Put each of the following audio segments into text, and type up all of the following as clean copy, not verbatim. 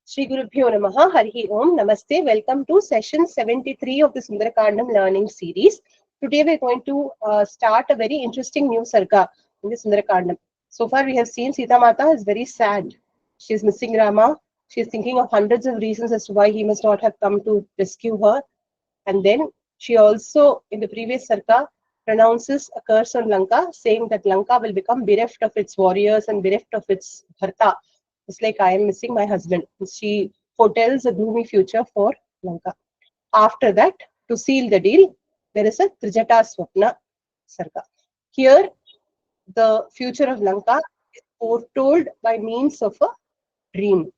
Shri Gurubhyo Namaha, Harihi Om, Namaste. Welcome to session 73 of the Sundarakandam learning series. Today we are going to start a very interesting new Sarga in the Sundarakandam. So far we have seen Sita Mata is very sad. She is missing Rama. She is thinking of hundreds of reasons as to why he must not have come to rescue her. And then she also, in the previous Sarga, pronounces a curse on Lanka, saying that Lanka will become bereft of its warriors and bereft of its Bharta. It's like I am missing my husband. She foretells a gloomy future for Lanka. After that, to seal the deal, there is a Trijata Swapna Sarga. Here, the future of Lanka is foretold by means of a dream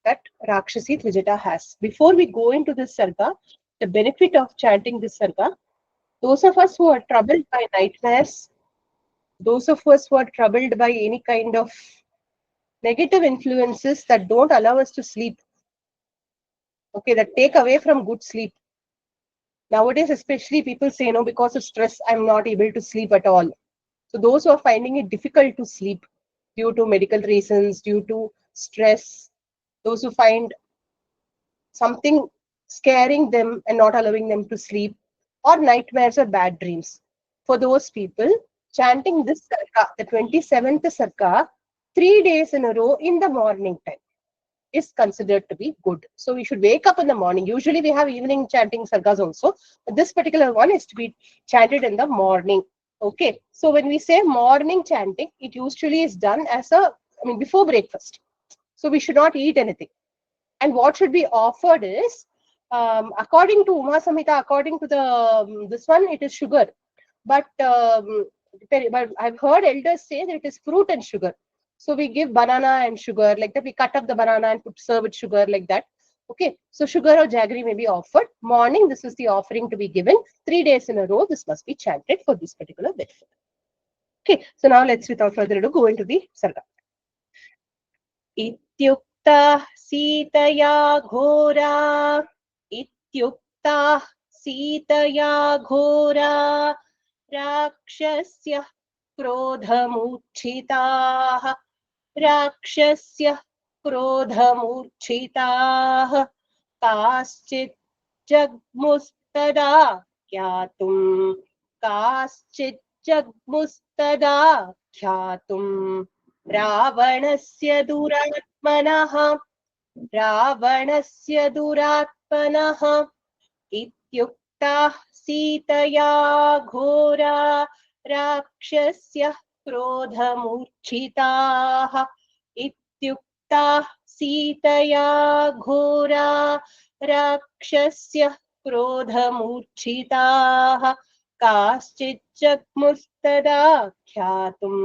that Rakshasi Trijata has. Before we go into this Sarga, the benefit of chanting this Sarga, those of us who are troubled by nightmares, those of us who are troubled by any kind of negative influences that don't allow us to sleep, okay, that take away from good sleep. Nowadays, especially people say, no, because of stress, I'm not able to sleep at all. So those who are finding it difficult to sleep due to medical reasons, due to stress, those who find something scaring them and not allowing them to sleep, or nightmares or bad dreams. For those people, chanting this sarga, the 27th sarga, 3 days in a row in the morning time is considered to be good. So we should wake up in the morning. Usually we have evening chanting sargas also, but this particular one is to be chanted in the morning. Okay. So when we say morning chanting, it usually is done as before breakfast. So we should not eat anything. And what should be offered is, according to Uma Samhita, according to the this one, it is sugar. But I've heard elders say that it is fruit and sugar. So we give banana and sugar, like that. We cut up the banana and serve with sugar, like that. Okay. So sugar or jaggery may be offered. Morning, this is the offering to be given. 3 days in a row, this must be chanted for this particular benefit. Okay. So now let's, without further ado, go into the sarga. Ityukta Sitaya Ghora. Ityukta Sitaya Ghora. Rakshasya Krodhamurchitaah. Rakshasya Krodhamurchitaah. Kaschit Jagmustada Kyatum. Kaschit Jagmustada Kyatum. Ravanasya Duratmanaha. Ravanasya Duratmanaha. Ityukta Sitaya Ghora. Rakshasya Krodhamurchitaah. Ityukta Sitaya Ghora. Rakshasya Krodhamurchitaah. Kaschit Jagmustada Kyatum.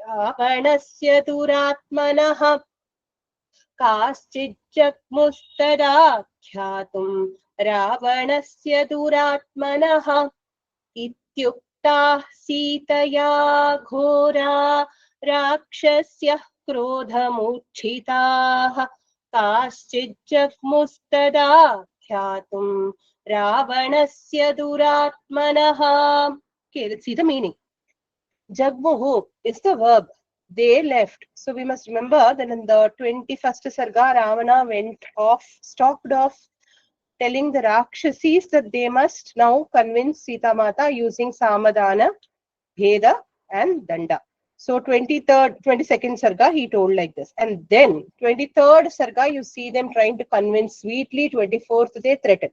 Ravanasya Duratmanaha. Kaschit Jagmustada Kyatum. Ravanasya Duratmanaha. Ityukta Sitaya Ghora. Rakshasya Krodhamurchitaah. Kaschit Jagmustada Kyatum. Ravanasya Duratmanaha. Okay, let's see the meaning. Jagmuhu is the verb. They left. So we must remember that in the 21st Sarga, Ravana stopped off telling the Rakshasis that they must now convince Sita Mata using Samadhana, Bheda and Danda. So 22nd Sarga, he told like this. And then 23rd Sarga, you see them trying to convince sweetly. 24th, they threaten.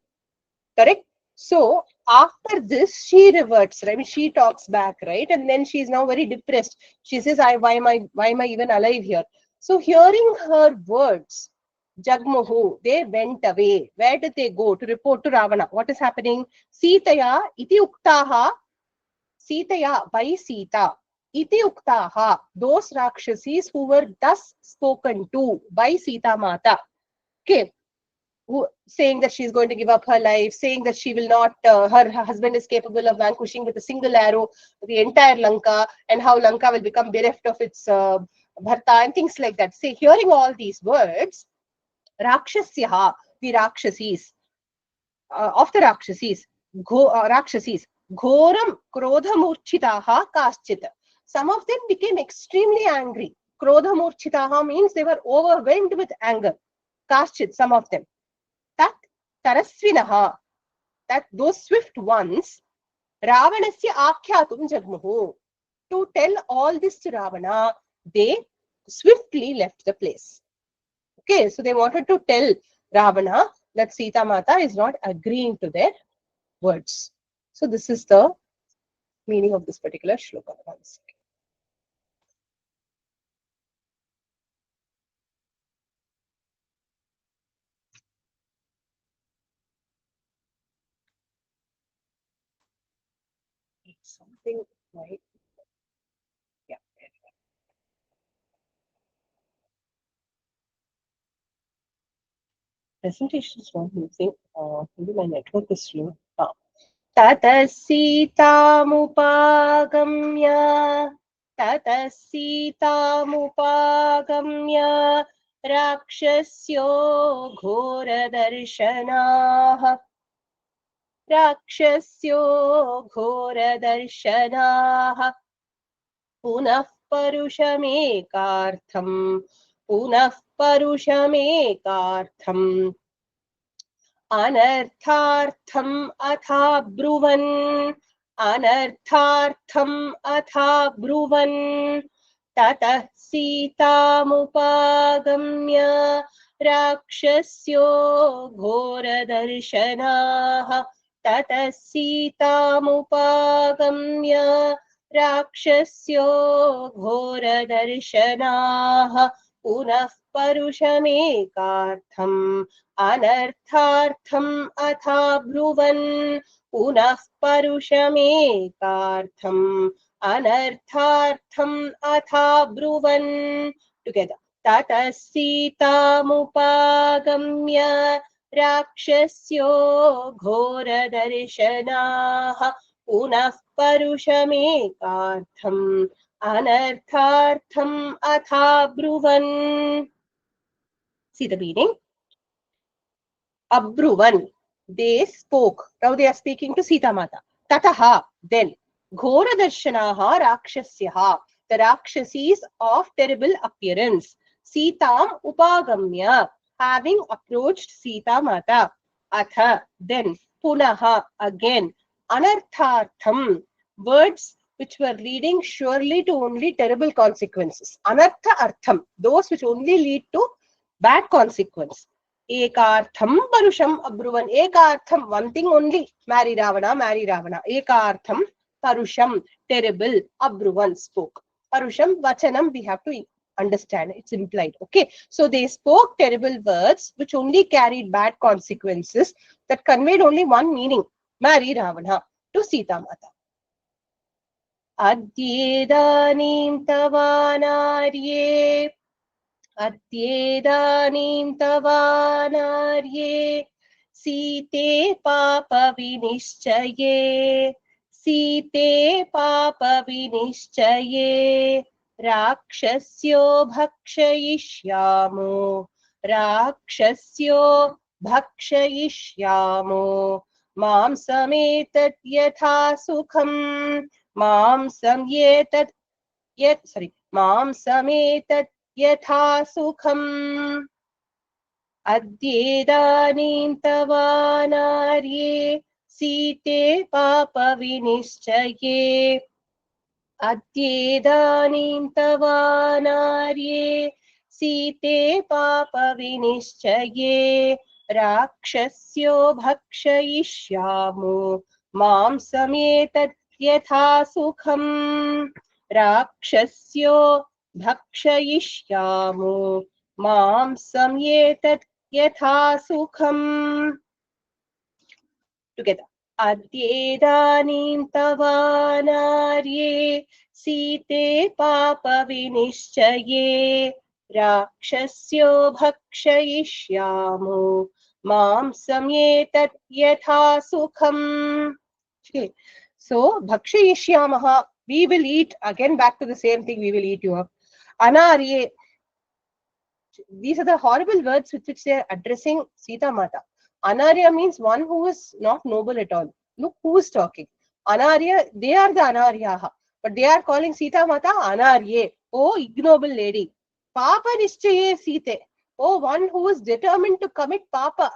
Correct? So after this, she reverts, right? I mean, she talks back, right? And then she is now very depressed. She says, why am I even alive here? So hearing her words, Jagmuhu, they went away. Where did they go? To report to Ravana. What is happening? Sitaya iti uktaha. Sitaya, by Sita. Iti uktaha. Those Rakshasis who were thus spoken to by Sita Mata. Okay. Saying that she's going to give up her life, saying that she will not, her husband is capable of vanquishing with a single arrow the entire Lanka, and how Lanka will become bereft of its Bharta and things like that. Say, hearing all these words, Rakshasyaha, the Rakshasis, of the Rakshasis, Rakshasis, Ghoram Krodhamurchitaha Kaschit. Some of them became extremely angry. Krodhamurchitaha means they were overwhelmed with anger. kaschit, some of them. Tat tarasvinaha, that those swift ones, Ravanasya akyatum jagmuhu. To tell all this to Ravana, they swiftly left the place. Okay, so they wanted to tell Ravana that Sita Mata is not agreeing to their words. So this is the meaning of this particular shloka. Something right. Yeah. Presentation is not using. Maybe my network is slow. ततः सीतामुपागम्य ततः सीतामुपागम्य राक्षस्यो घोरदर्शनाः पुनः परुषमेकार्थम् अनर्थार्थम् अथाब्रुवन् ततः सीतामुपागम्य राक्षस्यो घोरदर्शनाः पुनः परुषमेकार्थम् अनर्थार्थम् अथाब्रुवन् पुनः परुषमेकार्थम् अनर्थार्थम् अथाब्रुवन् together ततः सीतामुपागम्य राक्षस्यो घोरदर्शनाः पुनः परुषमेकार्थम् अनर्थार्थम् अथाब्रुवन्. See the meaning. Abruvan, they spoke. Now they are speaking to Sita Mata. Tataha, then. Ghora darshanaha rakshasyaha, the Rakshasis of terrible appearance. Sitam upagamya, having approached Sita Mata. Atha, then. Punaha, again. Anarthartham, words which were leading surely to only terrible consequences. Anartha artham, those which only lead to bad consequence. Ekartham parusham abruvan. Ekartham, one thing only. Marry Ravana, marry Ravana. Ekartham parusham, terrible. Abruvan, spoke. Parusham, vachanam, we have to understand. It's implied. Okay. So they spoke terrible words which only carried bad consequences that conveyed only one meaning. Marry Ravana to Sita Mata. Adyedanim tavanarye अद्येदानीं तवानार्ये सीते पापविनिश्चये राक्षस्यो भक्षयिष्यामो मांसमेतत् यथा सुखं मांसमेतत् यथा सुखम्. अद्येदानीं तवानार्ये सीते पापविनिश्चये अद्येदानीं तवानार्ये सीते पापविनिश्चये राक्षस्यो भक्षयिष्यामो मांसमेतत् यथा सुखम्. राक्षस्यो भक्षयिष्यामो मांसमेतत् यथा सुखम्. Together. अद्येदानीं तवानार्ये सीते पापविनिश्चये राक्षस्यो भक्षयिष्यामो मांसमेतत् यथा सुखम्. Okay. So, bhakshayishyamaha, we will eat. Again, back to the same thing, we will eat you up. Anarye, these are the horrible words with which they are addressing Sita Mata. Anarya means one who is not noble at all. Look who is talking. Anarya, they are the Anaryaha. But they are calling Sita Mata Anarye. Oh, ignoble lady. Papa nishchaye Site. Oh, one who is determined to commit papa.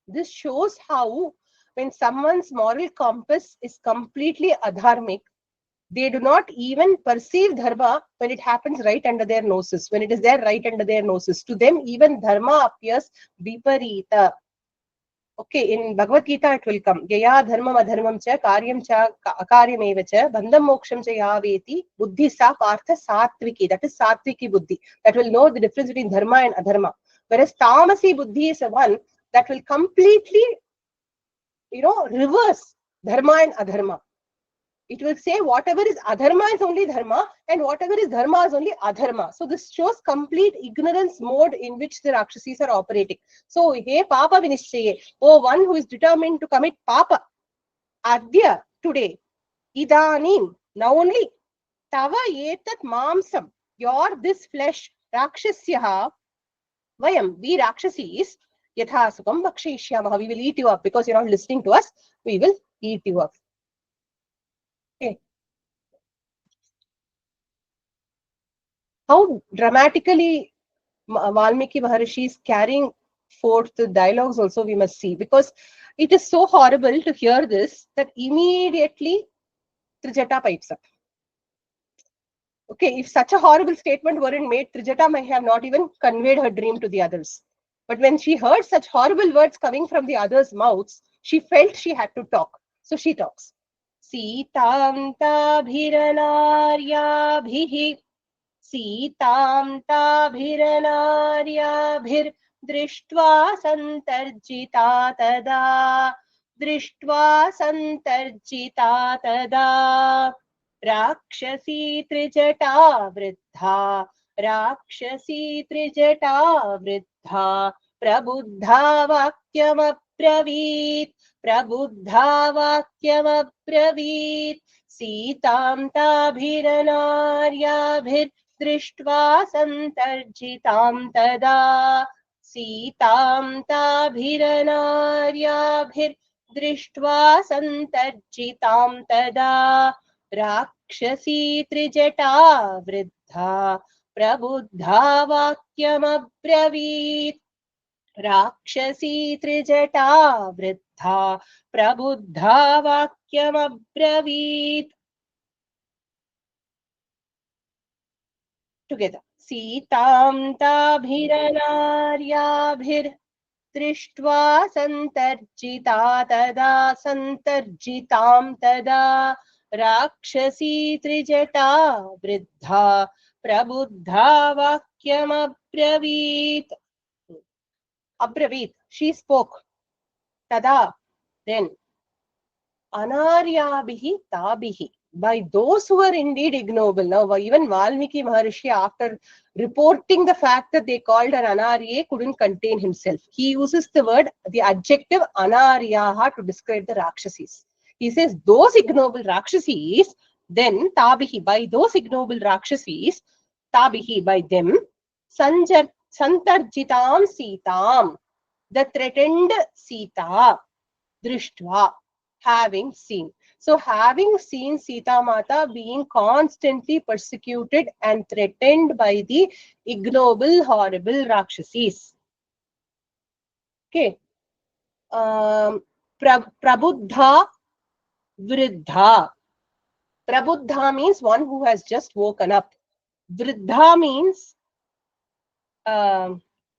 This shows how when someone's moral compass is completely adharmic, they do not even perceive dharma when it happens right under their noses, when it is there right under their noses. To them, even dharma appears viparita. Okay, in Bhagavad Gita it will come. Yaya dharmam adharmam cha karyam cha akaryam eva cha bandham moksham cha yaveti buddhi sa partha satviki. That is satviki buddhi. That will know the difference between dharma and adharma. Whereas tamasi buddhi is a one that will completely, reverse dharma and adharma. It will say whatever is adharma is only dharma and whatever is dharma is only adharma. So this shows complete ignorance mode in which the Rakshasis are operating. So, hey Papa Vinishchaye, oh one who is determined to commit Papa, Adya, today, Idanim, now only, Tava etat mamsam, your this flesh, Rakshasyaha, Vayam, we Rakshasis, Yatha Sukam Bhakshishyamaha, we will eat you up because you're not listening to us, we will eat you up. Okay. How dramatically Valmiki Maharishi is carrying forth the dialogues also we must see, because it is so horrible to hear this that immediately Trijata pipes up. Okay, if such a horrible statement weren't made, Trijata may have not even conveyed her dream to the others. But when she heard such horrible words coming from the others' mouths, she felt she had to talk. So she talks. Sitam tabhiranaryaabhihi सीतां ताभिरनार्याभिर्दृष्ट्वा सन्तर्जिता तदा राक्षसी त्रिजटा वृद्धा प्रबुद्धा वाक्यमब्रवीत् सीतां ताभिरनार्याभिर्दृष्ट्वा सन्तर्जितां तदा राक्षसी त्रिजटा वृद्धा प्रबुद्धा वाक्यमब्रवीत् राक्षसी त्रिजटा वृद्धा प्रबुद्धा वाक्यमब्रवीत्. Together. सीतां ताभिरनार्याभिर्दृष्ट्वा सन्तर्जितां तदा राक्षसी त्रिजटा वृद्धा प्रबुद्धा वाक्यमब्रवीत्. She spoke. Tada, then. Anaryabihi tabihi. By those who are indeed ignoble. Now, even Valmiki Maharishi, after reporting the fact that they called an Anarye, couldn't contain himself. He uses the adjective Anaryaha to describe the Rakshasis. He says, those ignoble Rakshasis, then tabihi, by those ignoble Rakshasis, tabihi, by them, santarjitam sitam, the threatened Sita, drishtva, having seen. So having seen Sita Mata being constantly persecuted and threatened by the ignoble, horrible Rakshasis. Okay. Prabuddha Vriddha. Prabuddha means one who has just woken up. Vriddha means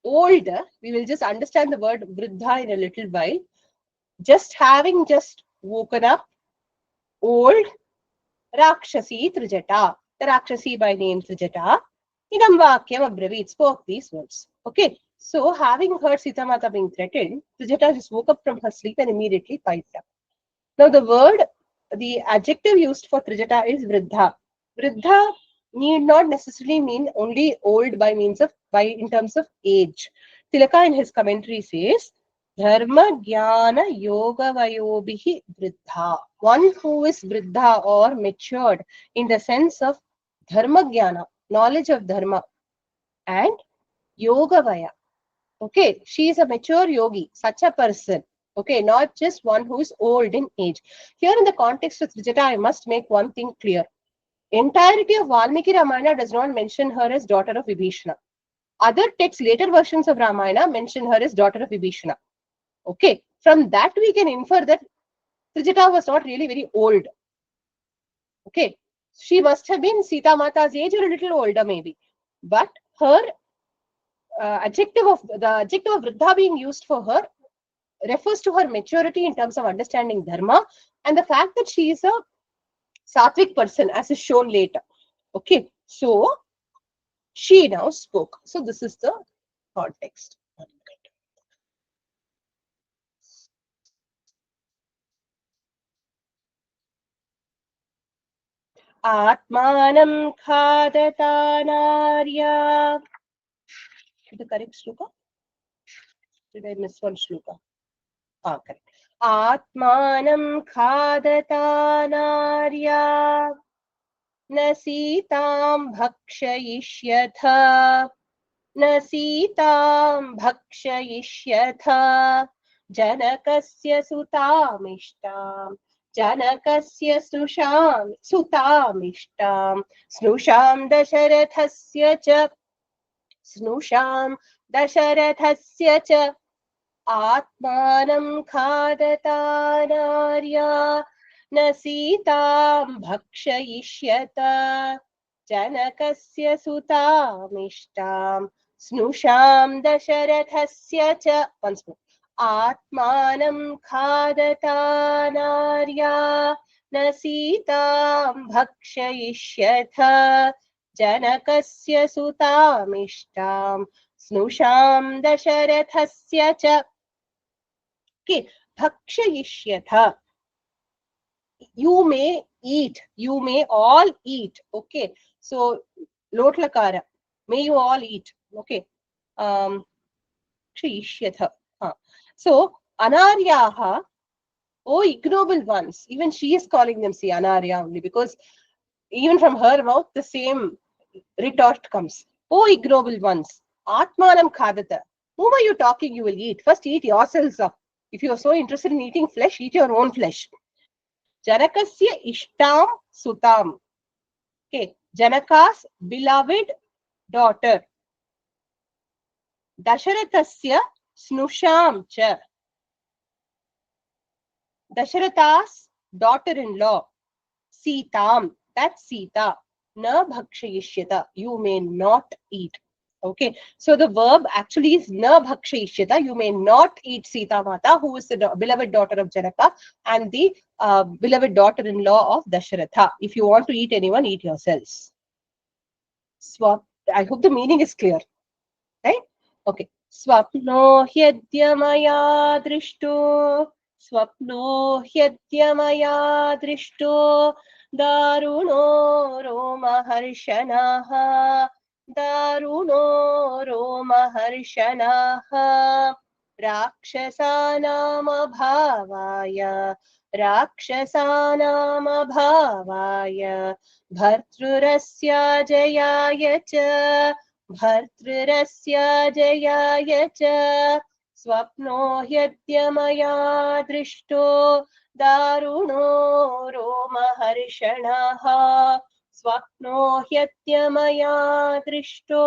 old. We will just understand the word Vriddha in a little while. Having just woken up, old, Rakshasi Trijata. The Rakshasi by name Trijata. Idam Vakyam Abravit spoke these words. Okay. So having heard Sita Mata being threatened, Trijata just woke up from her sleep and immediately piped up. Now the adjective used for Trijata is Vriddha. Vriddha need not necessarily mean only old in terms of age. Tilaka in his commentary says, Dharma Jnana Yoga Vayobihi Vriddha. One who is Vriddha or matured in the sense of Dharma Jnana, knowledge of Dharma, and Yoga Vaya. Okay, she is a mature yogi, such a person. Okay, not just one who is old in age. Here in the context of Trijata, I must make one thing clear. Entirety of Valmiki Ramayana does not mention her as daughter of Vibhishana. Other texts, later versions of Ramayana, mention her as daughter of Vibhishana. Okay, from that we can infer that Trijata was not really very old. Okay, she must have been Sita Mata's age or a little older maybe. But her adjective of Vriddha being used for her refers to her maturity in terms of understanding dharma and the fact that she is a sattvic person as is shown later. Okay, so she now spoke. So this is the context. Atmanam khadata narya. The correct shloka? Did I miss one shloka? Correct. Atmanam khadata narya न सीतां भक्षयिष्यथ न सीतां भक्षयिष्यथ जनकस्य सुतामिष्टां जनकस्य सुतामिष्टां स्नुषां दशरथस्य च आत्मानं खादता नार्या न सीतां भक्षयिष्यत जनकस्य सुतामिष्टां स्नुषां दशरथस्य च आत्मानं खादता नार्या न सीतां भक्षयिष्यथ जनकस्य सुतामिष्टां स्नुषां दशरथस्य च. Okay, bhakshayishyatha. You may eat. You may all eat. Okay. So, lotlakara. May you all eat. Okay. Bhakshayishyatha. So, anaryaha. Oh, ignoble ones. Even she is calling them, see, anarya only, because even from her mouth, the same retort comes. Oh, ignoble ones. Atmanam khadata. Whom are you talking? You will eat. First, eat yourselves up. If you are so interested in eating flesh, eat your own flesh. Janakasya ishtam sutam. Okay. Janaka's beloved daughter. Dasharathasya snusham cha. Dasharatha's daughter-in-law. Sitam. That's Sita. Na bhakshayishyata. You may not eat. Okay, so the verb actually is na bhakshayishyata. You may not eat Sita Mata, who is the beloved daughter of Janaka and the beloved daughter-in-law of Dasharatha. If you want to eat anyone, eat yourselves. Swap. I hope the meaning is clear, right? Okay. Swapno hyadyamaya drishto. Swapno hyadyamaya drishto. Daruno roma harshanaha. दारुणो रोमहर्षणः राक्षसानामभावाय भर्तृरस्याजयाय च स्वप्नो ह्यद्यमया दृष्टो दारुणो रोमहर्षणः स्वप्नो ह्यद्यमया दृष्टो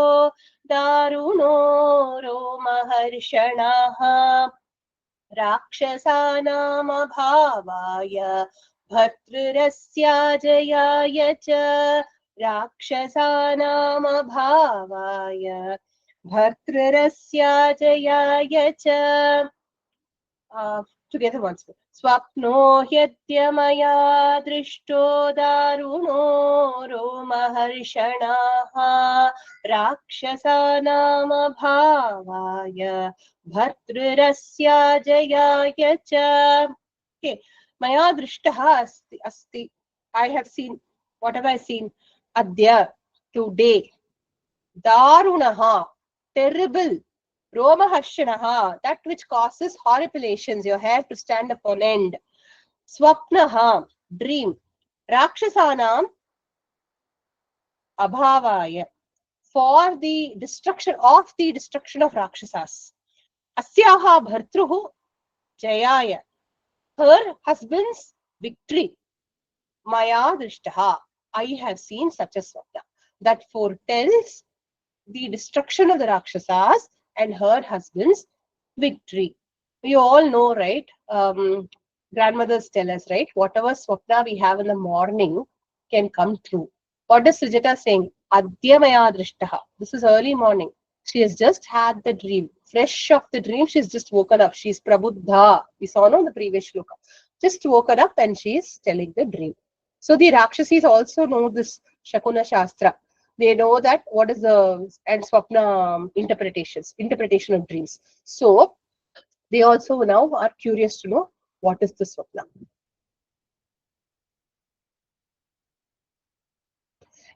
दारुणो रोमहर्षणः राक्षसानामभावाय भर्तृरस्याजयाय च राक्षसानामभावाय भर्तृरस्याजयाय च. Together once more. Swapno hyadyamaya drishto daruno romaharshanaha rakshasanam bhavaya bhartrasya jayaya cha. Okay. Maya drishtaha asti. I have seen. What have I seen? Adya. Today. Darunaha. Terrible. Romaharshanaha, that which causes horripilations, your hair to stand up on end. Swapnaha, dream. Rakshasanam, abhavaya, for the destruction of Rakshasas. Asyaha bhartruhu, jayaya, her husband's victory. Maya drishtaha, I have seen such a swapna. That foretells the destruction of the Rakshasas and her husband's victory. You all know, right? Grandmothers tell us, right? Whatever swapna we have in the morning can come true. What is Srijata saying? Adya maya drishtaha. This is early morning. She has just had the dream. Fresh of the dream, she's just woken up. She's prabuddha. We saw no, in the previous shloka. Just woken up and she's telling the dream. So the Rakshasis also know this Shakuna Shastra. They know that what is the and Swapna interpretation of dreams. So they also now are curious to know what is the Swapna.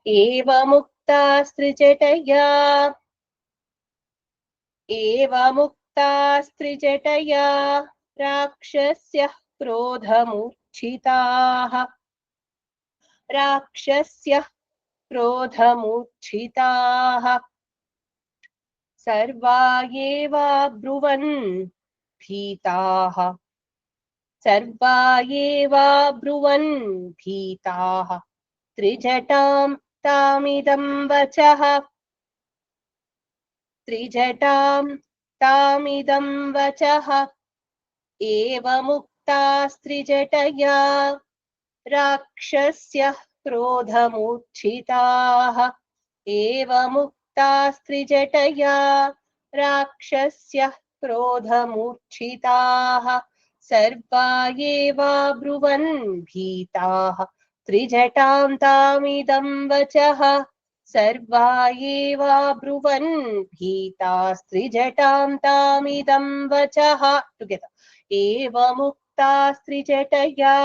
Evamukta स्त्रिजटया राक्षस्य क्रोधमुच्छिताः सर्वा एवाब्रुवन् भीताः त्रिजटां तामिदं वचः एवमुक्तास्त्रिजटया राक्षस्य क्रोधमुच्छिताः सर्वा एवाब्रुवन् भीताः त्रिजटां तामिदं वचः सर्वा एवाब्रुवन् भीतास्त्रिजटां तामिदं वचः टुगेदर एवमुक्तास्त्रिजटया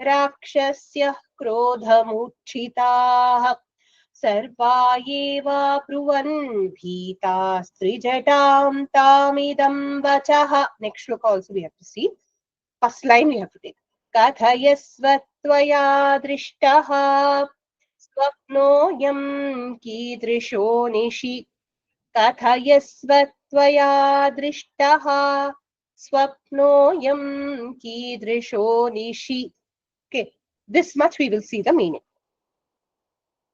राक्षस्य क्रोधमुच्छिताः सर्वा एवाब्रुवन् भीतास्त्रिजटां तामिदं वचः. Next shloka also we have to see. First line we have to take. कथयस्व त्वया दृष्टः स्वप्नोऽयं कीदृशो निशि कथयस्व त्वया दृष्टः स्वप्नोऽयं कीदृशो निशि. Okay, this much we will see the meaning.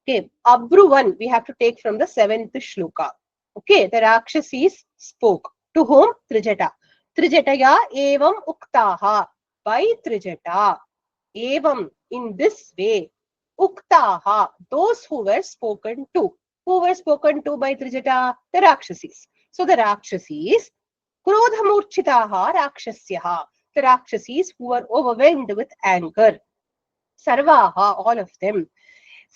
Okay, Abruvan we have to take from the 7th shloka. Okay, the Rakshasis spoke. To whom? Trijata. Trijataya evam uktaha. By Trijata. Evam, in this way. Uktaha, those who were spoken to. Who were spoken to by Trijata? The Rakshasis. So the Rakshasis, Krodhamurchitaha Rakshasyaha. The Rakshasis who were overwhelmed with anger. Sarvaha, all of them.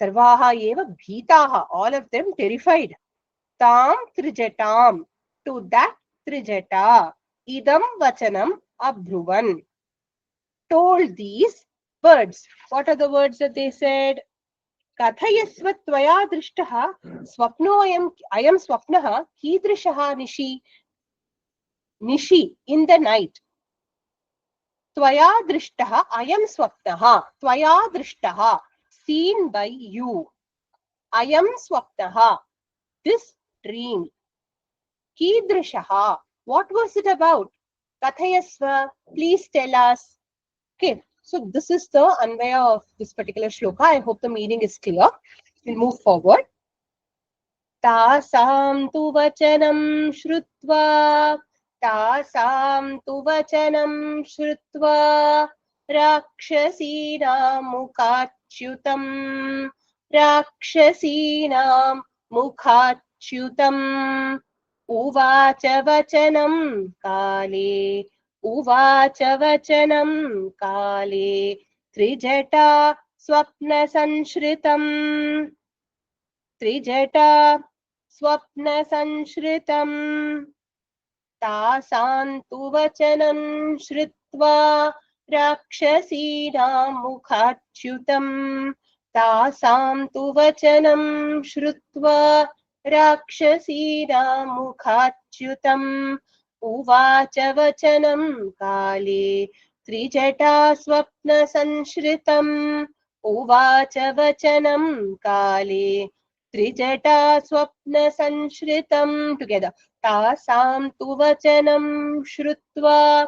Sarvaha eva bhitaha, all of them terrified. Tam Trijatam, to that Trijata. Idam Vachanam Abruvan. Told these words. What are the words that they said? Kathayasva tvaya drishtaha swapnoyam ayam swapnaha kidrishaha nishi. Nishi, in the night. Tvaya drishtaha ayam swapnaha. Tvaya drishtaha, seen by you. Ayam swapnaha, this dream. Kidrishaha, what was it about? Kathayasva, please tell us. Okay, so this is the anvaya of this particular shloka. I hope the meaning is clear. We'll move forward. Tasam tu vachanam shrutva. Tasam tu vachanam shrutva. Rakshasina mukhachutam. Rakshasina mukhachutam. Uvacha vachanam kale. Uvacha vachanam kale. Trijata swapna sanshritam. Trijata swapna sanshritam. Tasantu vachanam shritva. Rakshasina mukhachutam. Tasantu vachanam shrutva. Rakshasina mukhachutam. Uvacha vachanam kale. Trijata swapna sanshritam. Uvacha vachanam kale. Trijata swapna sanshritam. Together. Tasam tu vachanam shrutva.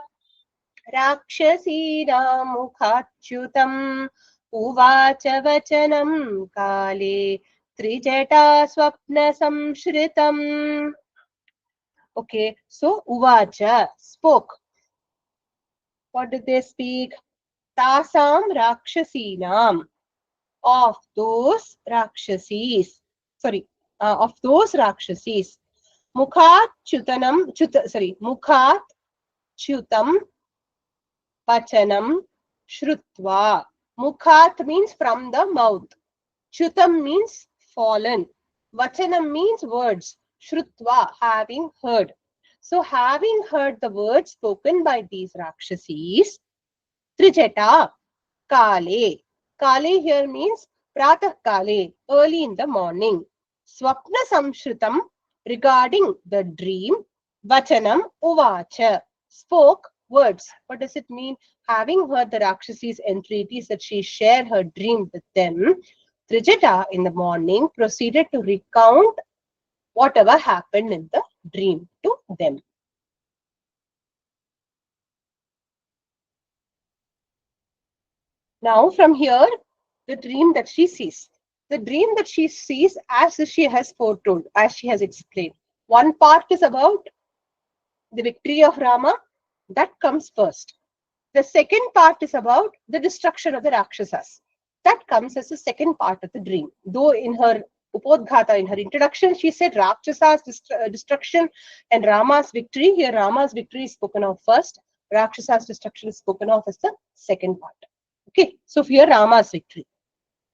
Rakshasina mukhachutam. Uvacha vachanam kale. Trijata swapna samshritam. Okay, so uvacha spoke. What did they speak? Tasam rakshasinam, of those rakshasis. Sorry, of those rakshasis. Mukhat chutanam, mukhat chutam vachanam shrutva. Mukhat means from the mouth. Chutam means fallen. Vachanam means words. Shrutva, having heard. So having heard the words spoken by these rakshasis, Trijata, Kale. Kale here means Pratah Kale, early in the morning. Swapna Samshritam, regarding the dream. Vachanam Uvacha, spoke words. What does it mean? Having heard the Rakshasi's entreaties that she share her dream with them, Trijata in the morning proceeded to recount whatever happened in the dream to them. Now from here, the dream that she sees. The dream that she sees as she has foretold, as she has explained. One part is about the victory of Rama. That comes first. The second part is about the destruction of the Rakshasas. That comes as the second part of the dream. Though in her Upodghata, in her introduction, she said Rakshasas destruction and Rama's victory. Here Rama's victory is spoken of first. Rakshasas destruction is spoken of as the second part. Okay, so here Rama's victory.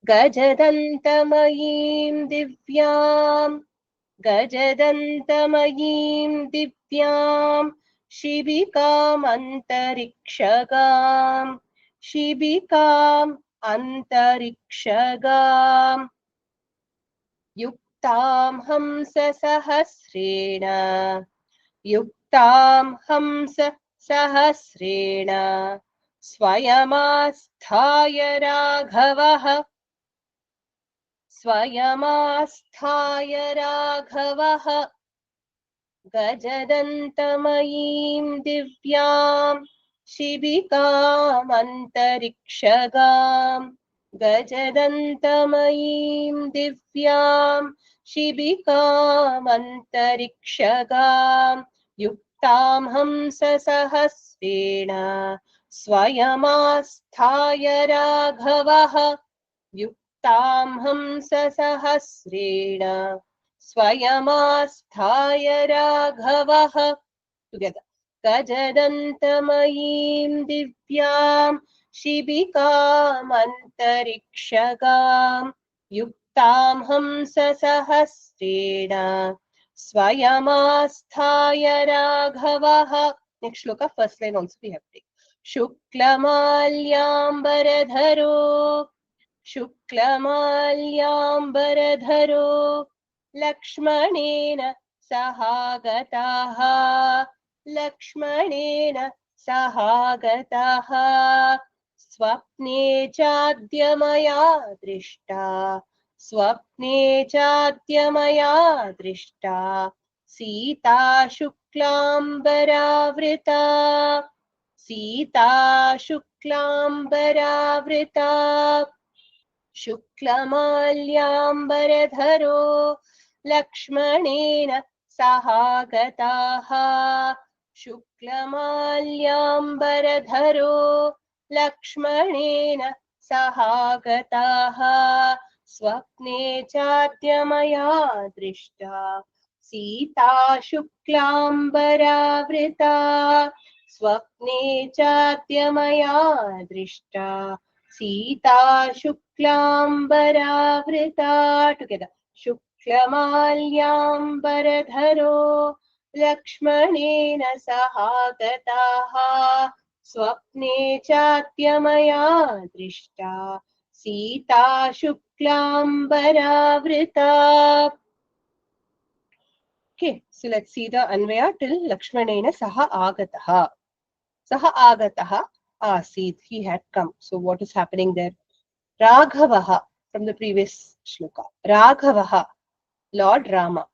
Gajadantamayim divyam, Gajadantamayim divyam, Shibikam antarikshagam, Shibikam antarikshagam, Yuktam hamsa sahasrena, Yuktam hamsa sahasrena, Swayamasthaye Raghavah, Swayamasthaye Raghavah, Gajadantamayim divyam, Shibikam antarikshagam, Gajadantamayim divyam, Shibikam antarikshagam, Yuktam hamsa sahasrena, Swayamasthaye Raghavah, Yuktam hamsa sahasrena, Swayamasthaye Raghavah. Together. Gajadantamayim divyam, Shibikam antarikshagam, Yuktam hamsa sahasrena, Swayamasthaye Raghavah. Next shloka, first line also we have taken. Shuklamalyambaradharo, Shuklamalyambaradharo, Lakshmanena sahagataha, Lakshmanena sahagataha, Swapne chadyamaya drishta, Swapne chadyamaya drishta, Sita shuklambaravrita, Sita shuklambaravrita, Shuklamalyambaradharo, Lakshmanena sahagataha, Shuklamalyambaradharo, Lakshmanena sahagataha, Swapne chadyamaya drishta, Sita shuklambaravrita, Swapne chadyamaya drishta, Sita Shuklambaravrita. Together. Shuklamalyambaradharo, Lakshmanena sahagataha, Swapne chatyamaya drishta, Sita Shuklambaravrita. Okay, so let's see the Anvaya till Lakshmanena saha agataha. Saha agataha asid. He had come. So what is happening there? Raghavaha from the previous shloka. Raghavaha, Lord Rama.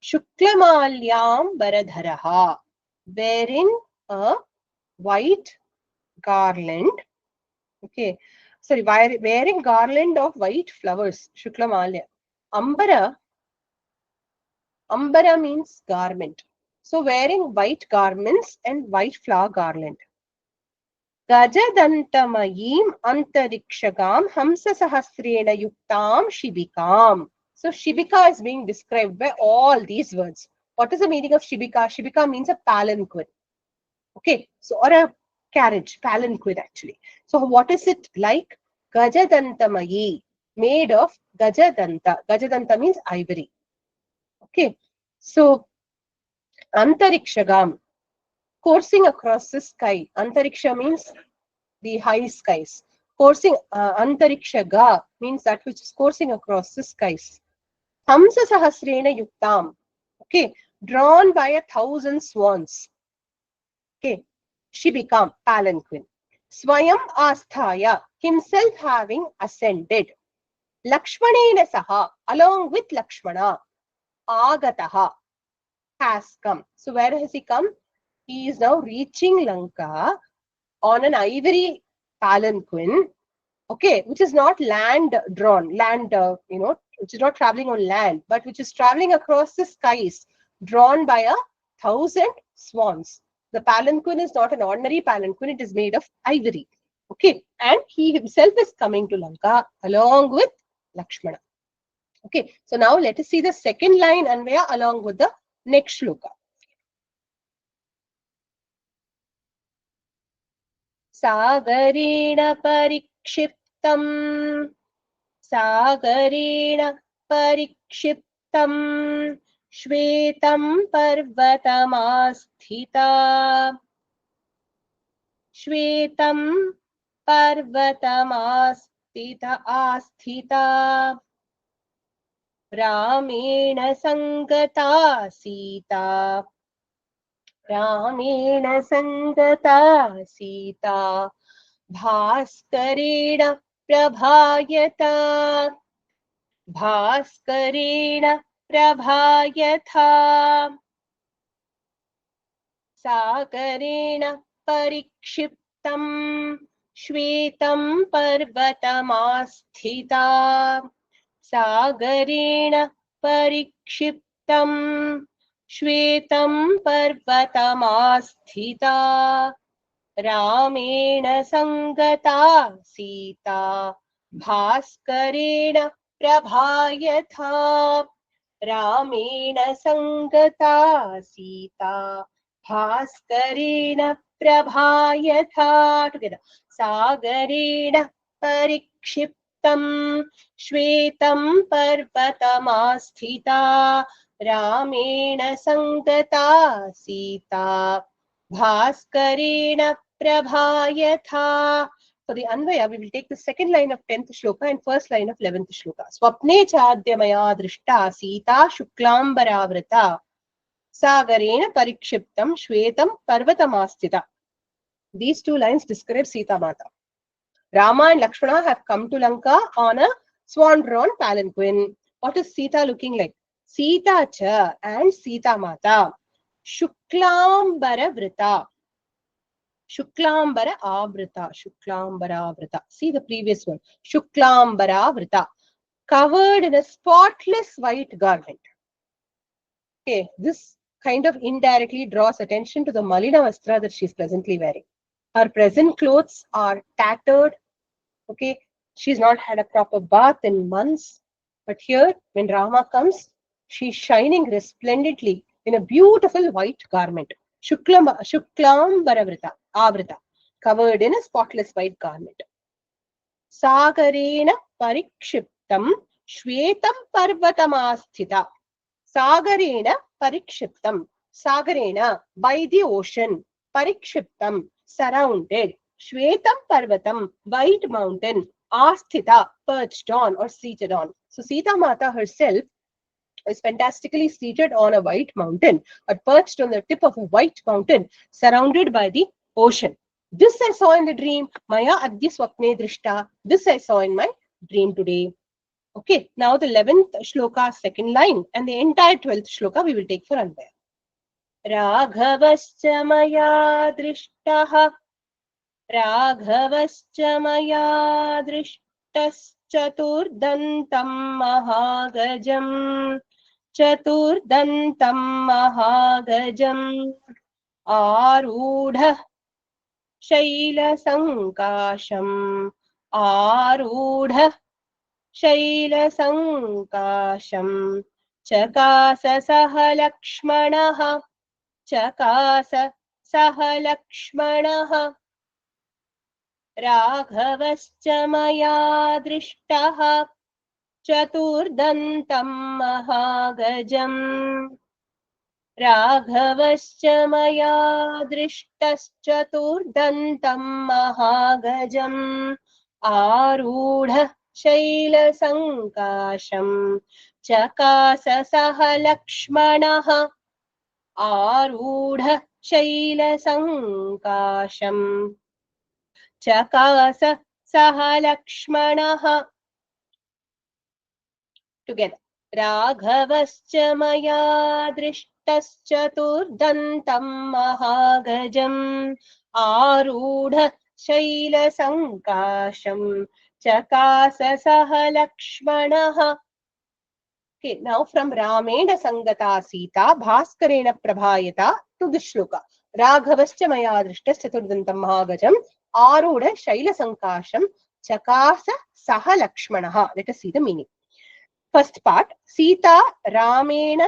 Shuklamalyam baradharaha, wearing a white garland. Okay, sorry, wearing garland of white flowers. Shuklamalya. Ambara, ambara means garment. So wearing white garments and white flower garland. Gajadantamayim antarikshagam hamsa sahasrena yuktam shibikam. So Shibika is being described by all these words. What is the meaning of Shibika? Shibika means a palanquin. Okay, so or a carriage, palanquin actually. So what is it like? Gajadantamayi, made of Gajadanta. Gajadanta means ivory. Okay, so Antarikshagam, coursing across the sky. Antariksha means the high skies. Coursing, Antarikshaga means that which is coursing across the skies. Hamsa Sahasrena Yuktam, okay, drawn by 1,000 swans. Okay, she became palanquin. Swayam Asthaya, himself having ascended. Lakshmanena Saha, along with Lakshmana. Agataha, has come. So where has he come? He is now reaching Lanka on an ivory palanquin, okay, which is not land drawn, which is not traveling on land, but which is traveling across the skies, drawn by 1,000 swans. The palanquin is not an ordinary palanquin, it is made of ivory. Okay, and he himself is coming to Lanka along with Lakshmana. Okay, so now let us see the second line Anvaya along with the next shloka. Sagarena parikshiptam, Sagarena parikshiptam, Shvetam parvatamasthita, Shvetam parvatamasthita asthita, Ramena sangata Sita, Ramena sangata Sita, Bhaskareena prabhayata, Bhaskareena prabhayatha, Sagarena parikshiptam, Shvetam parvatamasthita, Sagarena parikshiptam, Shvetam parvatamasthita, Ramena sangata Sita, Bhaskarena prabhayatha, Ramena sangata Sita, Bhaskarena prabhayatha. Together. Sagarena parikshiptam, Shvetam parvatamasthita, Ramena sangata Sita, Bhaskarena prabhayatha. For the Anvaya, we will take the second line of 10th shloka and first line of 11th shloka. Swapne chadyamaya drishta Sita shuklambaraavrata, Sagarena parikshiptam shvetam parvatamastita. These two lines describe Sita Mata. Rama and Lakshmana have come to Lanka on a swan-drawn palanquin. What is Sita looking like? Sita cha and Sita Mata. Shuklambara vrita. Shuklambara avrita. Shuklambara avrita. See the previous one. Shuklambara avrita. Covered in a spotless white garment. Okay, this kind of indirectly draws attention to the Malina Vastra that she is presently wearing. Her present clothes are tattered. Okay, she's not had a proper bath in months. But here, when Rama comes, she's shining resplendently in a beautiful white garment. Shuklam Baravrita, Avrita, covered in a spotless white garment. Sagarena parikshiptam, Shvetam parvatamasthita. Sagarena parikshiptam. Sagarena, by the ocean. Parikshiptam, surrounded. Shvetam parvatam, white mountain. Asthita, perched on or seated on. So Sita Mata herself is fantastically seated on a white mountain, or perched on the tip of a white mountain, surrounded by the ocean. This I saw in the dream. Maya adya swapne drishta. This I saw in my dream today. Okay, now the 11th shloka, second line, and the entire 12th shloka we will take for Anvaya. Raghavascha maya drishtaha, Raghavascha maya drishtas, चतुर्दन्तं महागजम् चतुर्दन्तं महागजम् आरूढः शैलसङ्काशम् आरूढः शैलसङ्काशम् चकास सह लक्ष्मणः चकास सह लक्ष्मणः राघवश्च मया दृष्टः चतुर्दन्तं महागजम् राघवश्च मया दृष्टश्चतुर्दन्तं महागजम् आरूढः शैलसङ्काशम् चकास सह लक्ष्मणः आरूढः शैलसङ्काशम् चकास सह लक्ष्मणः together राघवश्च मया दृष्टश्चतुर्दन्तं महागजम् आरूढः शैलसङ्काशम् चकास सह लक्ष्मणः. Okay, now from Ramena Sangata Sita Bhaskarena Prabhayata to the shloka. Raghavascha maya drishtas chaturdantam mahagajam aruda shaila sankasham chakasa saha lakshmanaha. Let us see the meaning. First part, Sita Ramena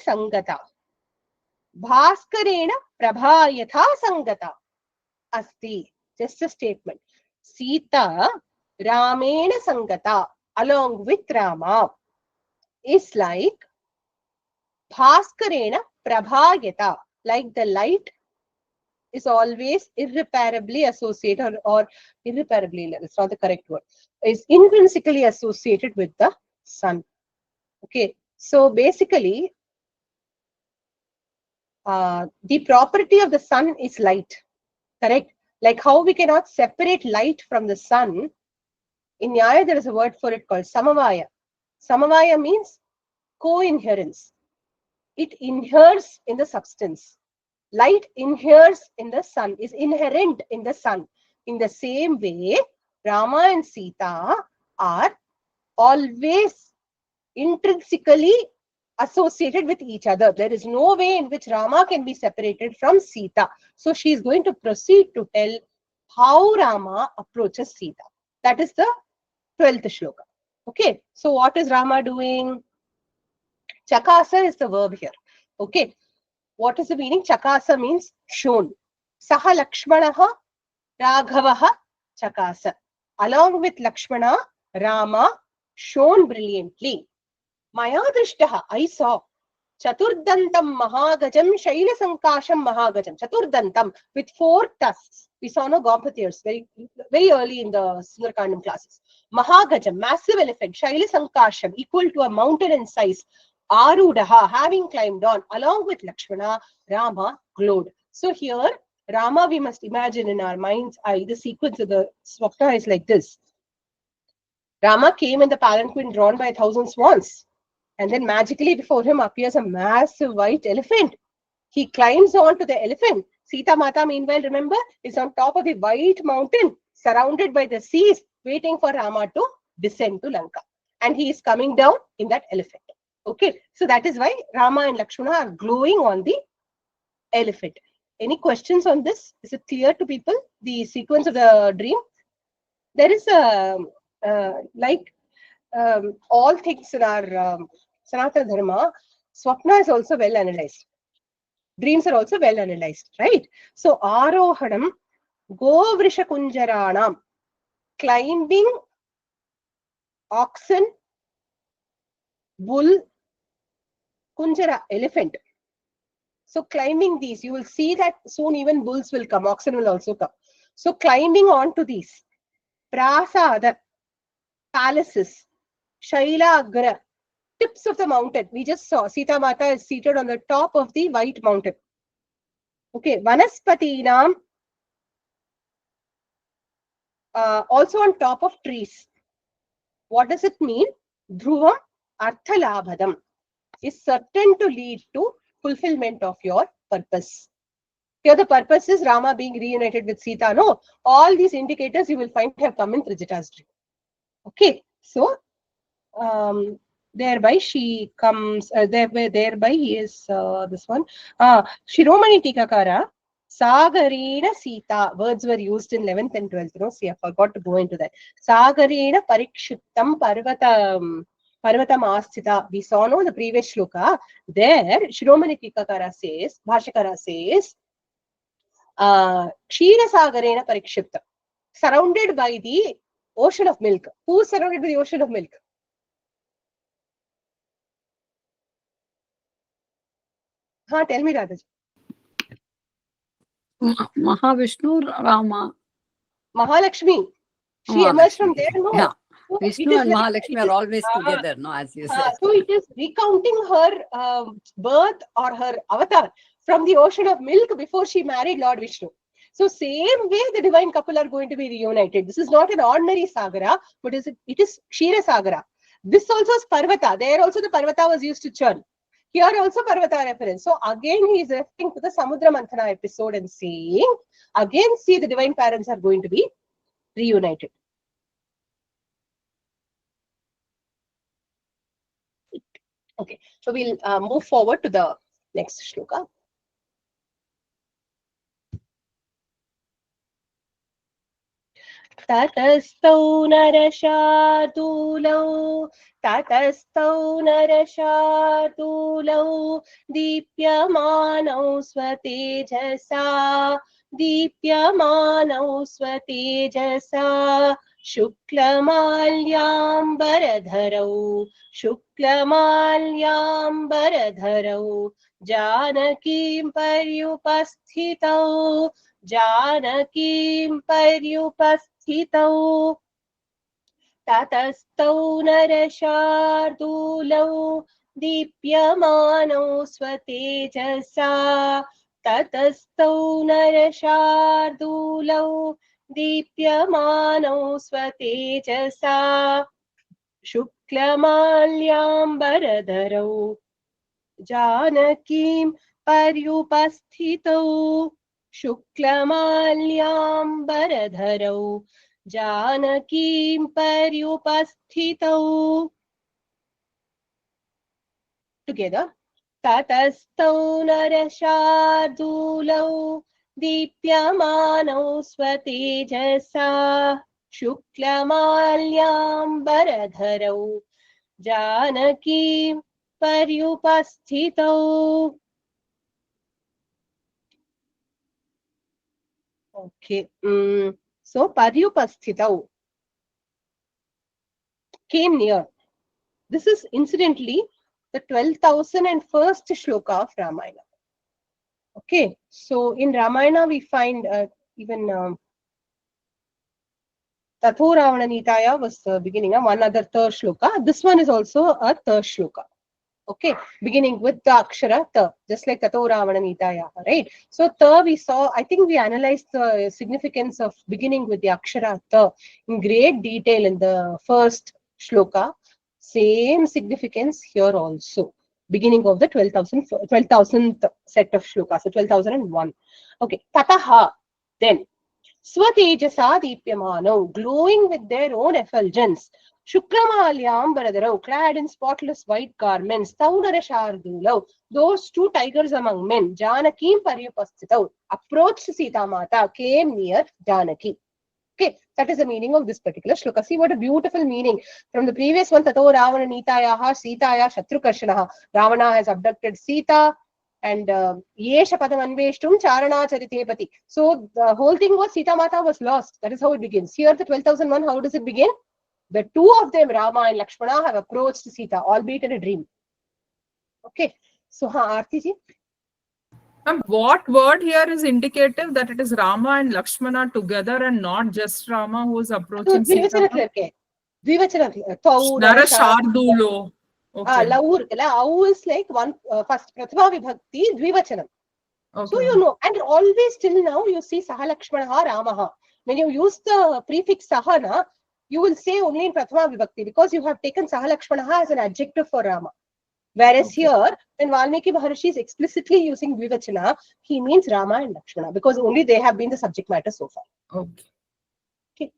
Sangata Bhaskarena Prabhayata Sangata Asti. Just a statement. Sita Ramena Sangata along with Rama is like Bhaskarena Prabhayata, like the light is always irreparably associated, or irreparably, that's not the correct word, is intrinsically associated with the sun. Okay, so basically, the property of the sun is light, correct? Like how we cannot separate light from the sun, in Nyaya there is a word for it called Samavaya. Samavaya means co-inherence. It inheres in the substance. Light inheres in the sun, is inherent in the sun. In the same way, Rama and Sita are always intrinsically associated with each other. There is no way in which Rama can be separated from Sita. So she is going to proceed to tell how Rama approaches Sita. That is the 12th shloka. Okay, so what is Rama doing? Chakasa is the verb here. Okay, what is the meaning? Chakasa means shown. Saha Lakshmanaha Raghavaha Chakasa. Along with Lakshmana, Rama shone brilliantly. Maya Drishtaha, I saw. Chaturdantam Mahagajam Shaila Sankasham Mahagajam. Chaturdantam with 4 tusks. We saw no Gompathirs very early in the Sundarakandam classes. Mahagajam, massive elephant. Shaila Sankasham, equal to a mountain in size. Arudaha, having climbed on, along with Lakshmana, Rama glowed. So here, Rama, we must imagine in our mind's eye, the sequence of the swapna is like this. Rama came in the palanquin drawn by 1,000 swans. And then magically before him appears a massive white elephant. He climbs onto the elephant. Sita Mata, meanwhile, remember, is on top of the white mountain, surrounded by the seas, waiting for Rama to descend to Lanka. And he is coming down in that elephant. Okay, so that is why Rama and Lakshmana are glowing on the elephant. Any questions on this? Is it clear to people, the sequence of the dream? There is a, all things in our Sanatana Dharma, Swapna is also well analyzed. Dreams are also well analyzed, right? So, Arohanam, Govrisha Kunjaranam, climbing oxen, bull, Kunjara, elephant. So, climbing these, you will see that soon even bulls will come, oxen will also come. So, climbing onto these, Prasada, palaces, Shaila Agra, tips of the mountain. We just saw Sita Mata is seated on the top of the white mountain. Okay, Vanaspatinam, also on top of trees. What does it mean? Dhruvam Arthalabhadam is certain to lead to fulfillment of your purpose. Here the purpose is Rama being reunited with Sita. No, all these indicators you will find have come in Trijata's dream. Okay, so thereby she comes, thereby is this one. Shiromani Tikakara, Sagarena Sita. Words were used in 11th and 12th. No, see, I forgot to go into that. Sagarena Parikshittam Parvatam Asthita. We saw no the previous shloka. There, Shiromani Tikakara says, Bhashakara says, Kshira Sagarena Parikshittam. Surrounded by the ocean of milk. Who is surrounded by the ocean of milk? Tell me, Radhaji. Mahavishnu, Rama. Mahalakshmi. She emerged from there, no? Yeah. So Vishnu and Mahalakshmi are always together, no, as you said. So it is recounting her birth or her avatar from the ocean of milk before she married Lord Vishnu. So same way the divine couple are going to be reunited. This is not an ordinary Sagara, but it is Kshira Sagara. This also is Parvata. There also the Parvata was used to churn. Here also Parvata reference. So again he is referring to the Samudra Manthana episode and saying, again see the divine parents are going to be reunited. Okay, so we'll move forward to the next shloka. Tatastau narashatulau dipyamanau svatejasa शुक्लमाल्याम्बरधरौ जानकीं पर्युपस्थितौ ततस्तौ नरशार्दूलौ दीप्यमानौ स्वतेजसा ततस्तौ नरशार्दूलौ दीप्यमानौ स्वतेजसा शुक्लमाल्याम्बरधरौ जानकीं पर्युपस्थितौ शुक्लमाल्याम्बरधरौ जानकीं पर्युपस्थितौ together ततस्तौ नरशार्दूलौ दीप्यमानौ स्वतेजसा शुक्लमाल्याम्बरधरौ जानकीं पर्युपस्थितौ. Okay, so Paryupasthitau came near. This is incidentally the 12,001st shloka of Ramayana. Okay, so in Ramayana we find even Tatho Ravana Nitaya was the beginning of one other third shloka. This one is also a third shloka. Okay, beginning with the Akshara Ta, just like Tato Ravana Nitaya, right? So Ta we saw, I think we analyzed the significance of beginning with the Akshara Ta in great detail in the first shloka. Same significance here also. Beginning of the 12,000th set of shlokas, so 12,001. Okay, Tataha, then. Swatejasa Dipyamanau, glowing with their own effulgence. Shukramalyambaradharau, clad in spotless white garments. Taunarashardulau, those two tigers among men. Janakim Paryupasthitau, approached Sita Mata, came near Janaki. Okay, that is the meaning of this particular shloka. See what a beautiful meaning. From the previous one, Tato Ravana Nitayaha Sitaya Shatrukarshanaha. Ravana has abducted Sita. And Yesha Padam Anveshtum Charana Charitepati. So the whole thing was Sita Mata was lost. That is how it begins. Here the 12,001, how does it begin? The two of them, Rama and Lakshmana, have approached Sita, albeit in a dream. Okay. So Aarti ji. What word here is indicative that it is Rama and Lakshmana together and not just Rama who is approaching Sita? Dvivachana. Narashardulo. Okay. Lau is like one first Prathama Vibhakti, Dvivachanam. Okay. So you know, and always till now you see Saha Lakshmanaha Ramaha. When you use the prefix Sahana, you will say only in Prathama Vibhakti because you have taken Saha Lakshmanaha as an adjective for Rama. Whereas here, when Valmiki Maharshi is explicitly using Dvivachana, he means Rama and Lakshmana because only they have been the subject matter so far. Okay. Okay.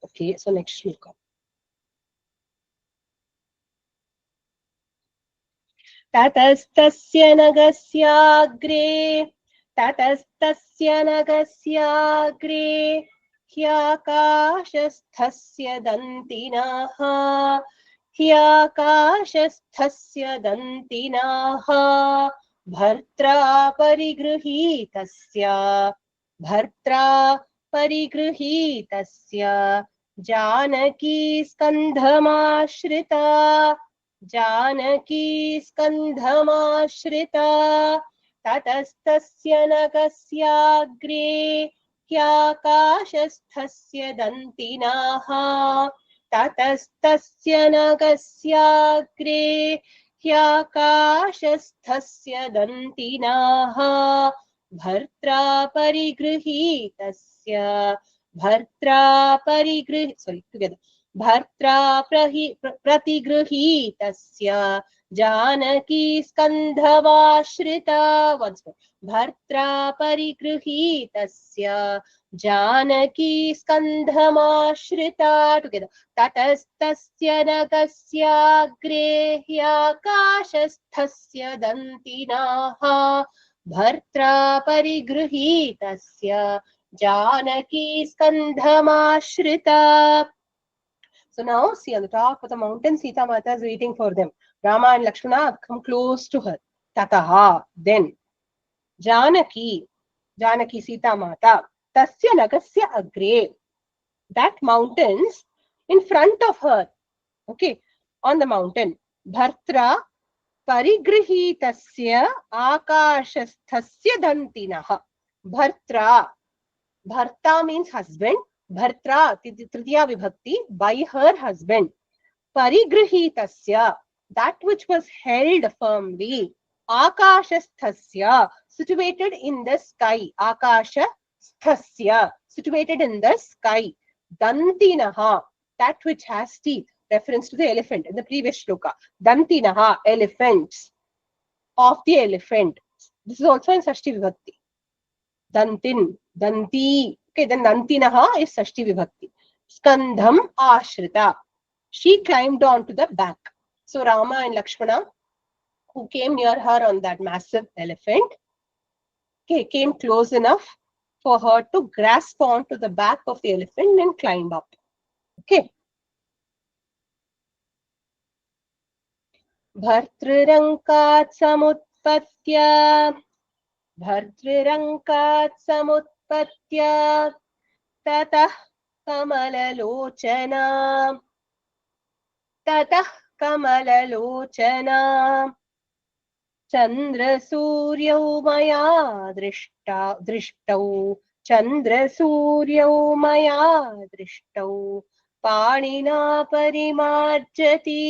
Okay, so next shloka. ततस्तस्य नगस्याग्रे ह्याकाशस्थस्य दन्तिनाः भर्त्रा परिगृहीतस्य Janaki स्कन्धमाश्रिता ततस्तस्य नगस्याग्रे ह्याकाशस्थस्य दन्तिनाः भर्त्रा प्रतिगृहीतस्य Janaki स्कन्धमाश्रिता once more भर्त्रा परिगृहीतस्य Janaki स्कन्धमाश्रिता together ततस्तस्य नगस्याग्रे ह्याकाशस्थस्य दन्तिनाः भर्त्रा परिगृहीतस्य Janaki स्कन्धमाश्रिता. So now see on the top of the mountain, Sita Mata is waiting for them. Rama and Lakshmana have come close to her. Tataha, then. Janaki Sita Mata, Tasya Nagasya Agre. That mountains in front of her. Okay, on the mountain. Bhartra Parigrihitasya Akashasthasya Dantinaha. Bhartra means husband. Bhartra, Tritiya Vibhakti, by her husband. Parigrihitasya, that which was held firmly. Akashasthasya, situated in the sky. Akashasthasya, situated in the sky. Dantinaha, that which has teeth. Reference to the elephant in the previous shloka. Dantinaha, elephants. Of the elephant. This is also in Sashti Vibhakti. Dantin, Danti. Okay, then Dantinaha is Sashti Vibhakti. Skandham Ashrita. She climbed onto the back. So Rama and Lakshmana, who came near her on that massive elephant, okay, came close enough for her to grasp onto the back of the elephant and climb up. Okay. Bhartrirangkat samutpatya tatah kamalalochana चन्द्रसूर्यौ मया दृष्टौ पाणिना परिमार्जति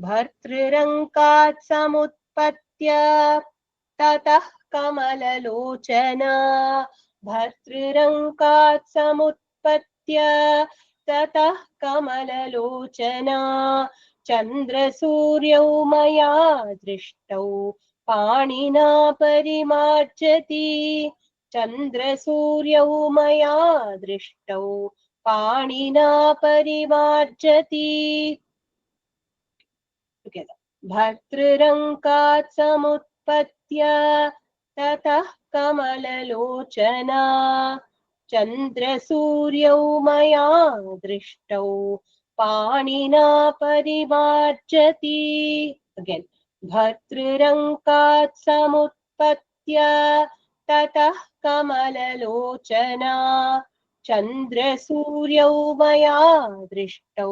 भर्तृरङ्कात् समुत्पत्य ततः कमललोचना भर्तृरङ्कात् समुत्पत्य ततः कमललोचना चन्द्रसूर्यौ मया दृष्टौ पाणिना परिमार्जति चन्द्रसूर्यौ मया दृष्टौ पाणिना परिमार्जति. Together. भर्तृरङ्कात् समुत्पत्य ततः कमललोचना चन्द्रसूर्यौ मया दृष्टौ पाणिना परिमार्जति. Again. भर्तृरङ्कात् समुत्पत्य ततः कमललोचना चन्द्रसूर्यौ मया दृष्टौ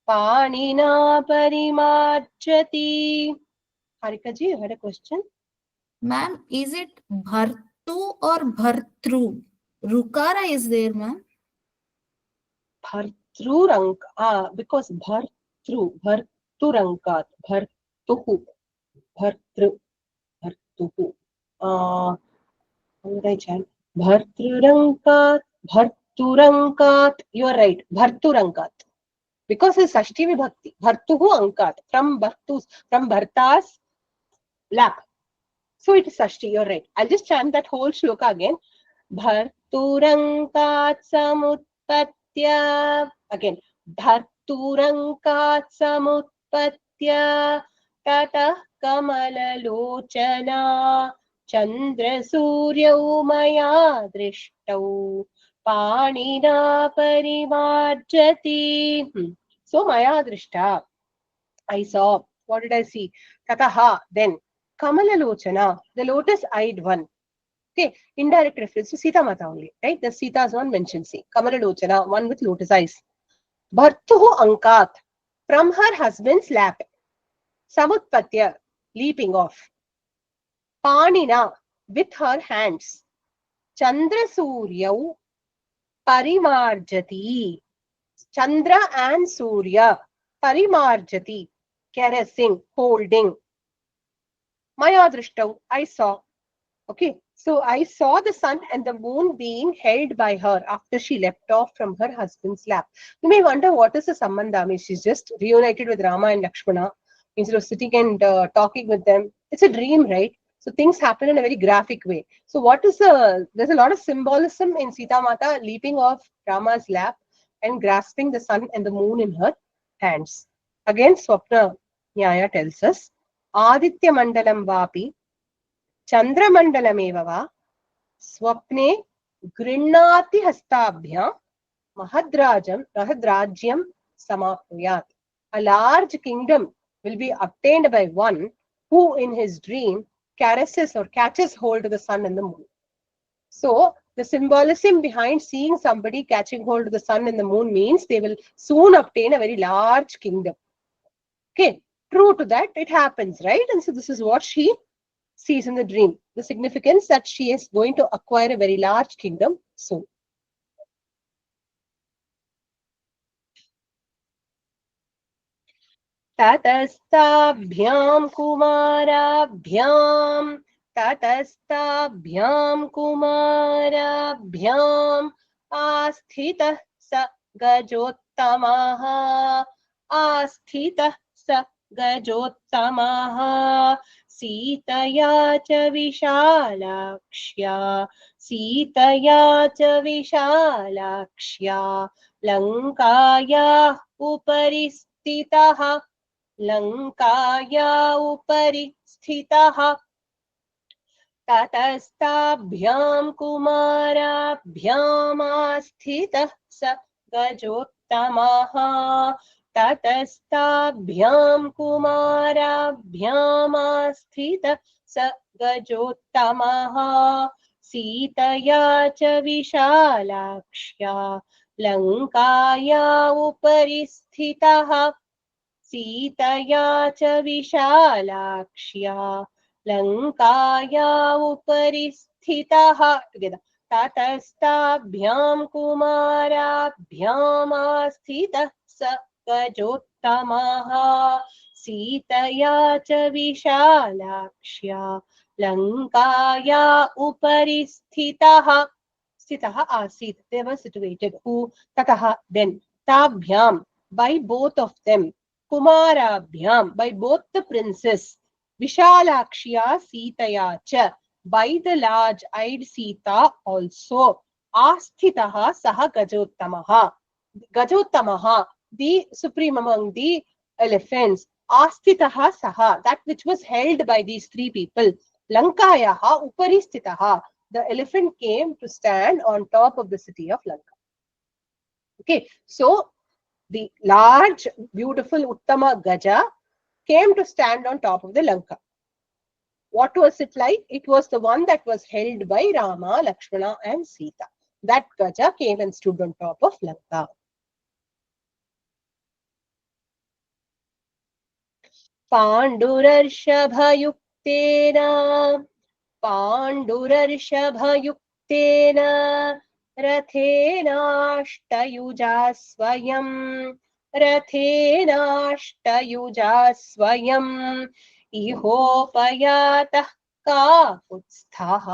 पाणिना परिमार्जति. Harika ji, you had a question? Ma'am, is it bhartu or bhartru? Rukara is there, ma'am? Bhartruranka, because bharturankat, bhartuhu, bhartruhu. How would I chant? Bharturankat, Bharturankat. You are right. Bharturankat. Because it's Shashti Vibhakti. Bhartuhu Ankat. From Bharta's lap. So it is Shashti. You're right. I'll just chant that whole shloka again. Bharturankat samutpatya. Again. Bharturankat samutpatya. Tatah kamalalochana. Chandrasuryau maya drishtau. Panina parimarjati. So maya drishta. I saw. What did I see? Tataha. Then. Kamalalochana. The lotus-eyed one. Okay, indirect reference to Sita Mata only, right? The Sita's one mentioned, see, Kamalalochana, one with lotus eyes. Bhartuhu Ankat, from her husband's lap. Samutpatya, leaping off. Panina, with her hands. Chandra Suryau, Parimarjati. Chandra and Surya, Parimarjati, caressing, holding. Maya Drishtau, I saw. Okay, so I saw the sun and the moon being held by her after she leapt off from her husband's lap. You may wonder what is the sambandha. I mean, she's just reunited with Rama and Lakshmana instead of sitting and talking with them. It's a dream, right? So things happen in a very graphic way. So there's a lot of symbolism in Sita Mata leaping off Rama's lap and grasping the sun and the moon in her hands. Again, Swapna Nyaya tells us, Aditya Mandalam Vapi Chandramandalameva va swapne grinati hastabhyam mahadrajyam samapuyat. A large kingdom will be obtained by one who in his dream caresses or catches hold of the sun and the moon. So the symbolism behind seeing somebody catching hold of the sun and the moon means they will soon obtain a very large kingdom. Okay, true to that, it happens, right? And so this is what she sees in the dream. The significance that she is going to acquire a very large kingdom soon. Tatastabhyam kumarabhyam asthitah sa gajottamah सीतया च विशालाक्ष्या लङ्कायाः उपरि स्थितः ततस्ताभ्यां कुमाराभ्यामास्थितः स गजोत्तमः ततस्ताभ्यां कुमाराभ्यामास्थितः स गजोत्तमः सीतया च विशालाक्ष्या लङ्काया उपरि स्थितः सीतया च विशालाक्ष्या लङ्काया उपरि स्थितः ततस्ताभ्यां कुमाराभ्यामास्थितः स गजोत्तमः सीतया च विशालाक्ष्या लङ्काया उपरि स्थितः आसीत्. They were situated. Who? Tataha, then. Tabhyam, by both of them. Kumarabhyam, by both the princes. Vishalakshya Sitaya cha, by the large-eyed Sita also. Asthitaha saha Gajottamaha. Gajottamaha, the supreme among the elephants. Asthitaha saha, that which was held by these three people. Lankayaha uparistitaha, the elephant came to stand on top of the city of Lanka. Okay, so the large, beautiful Uttama Gaja came to stand on top of the Lanka. What was it like? It was the one that was held by Rama, Lakshmana and Sita. That Gaja came and stood on top of Lanka. पाण्डुरर्षभयुक्तेन रथेनाष्टयुजा स्वयं इहोपयातः काकुत्स्थः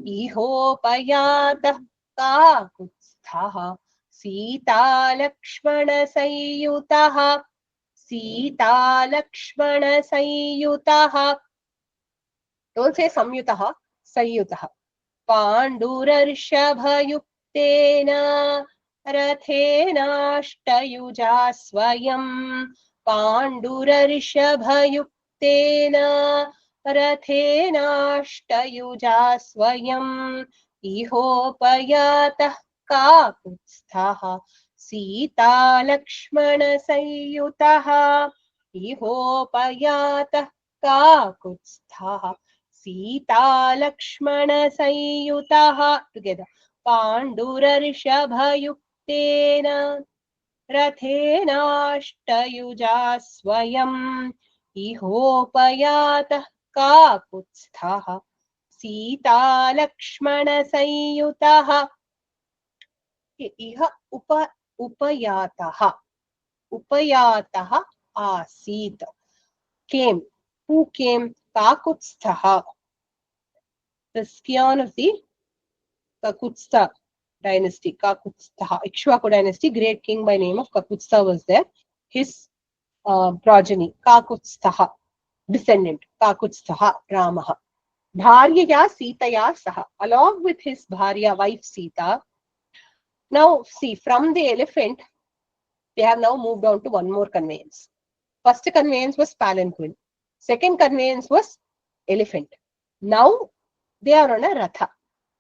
इहोपयातः काकुत्स्थः सीतालक्ष्मणसंयुतः सीतालक्ष्मणसंयुतः. Don't say samyutah, संयुतः. पाण्डुरर्षभयुक्तेन रथेनाष्टयुजा स्वयं पाण्डुरर्षभयुक्तेन रथेनाष्टयुजा स्वयं इहोपयातः काकुत्स्थः सीतालक्ष्मणसंयुतः इहोपयातः काकुत्स्थः सीतालक्ष्मणसंयुतः. Together. पाण्डुरर्षभयुक्तेन रथेनाष्टयुजा स्वयं इहोपयातः काकुत्स्थः सीतालक्ष्मणसंयुतः. इह उपयातः उपयातः आसीत्. Came. Who came? Kakutstha, the scion of the Kakutstha dynasty. Kakutstha, Ikshvaku dynasty, great king by name of Kakutstha was there. His progeny, Kakutstha, descendant, Kakutstha, Ramaha. Bharyaya Sitaya Saha, along with his Bharya, wife Sita. Now, see, from the elephant, they have now moved on to one more conveyance. First conveyance was palanquin. Second conveyance was elephant. Now they are on a ratha.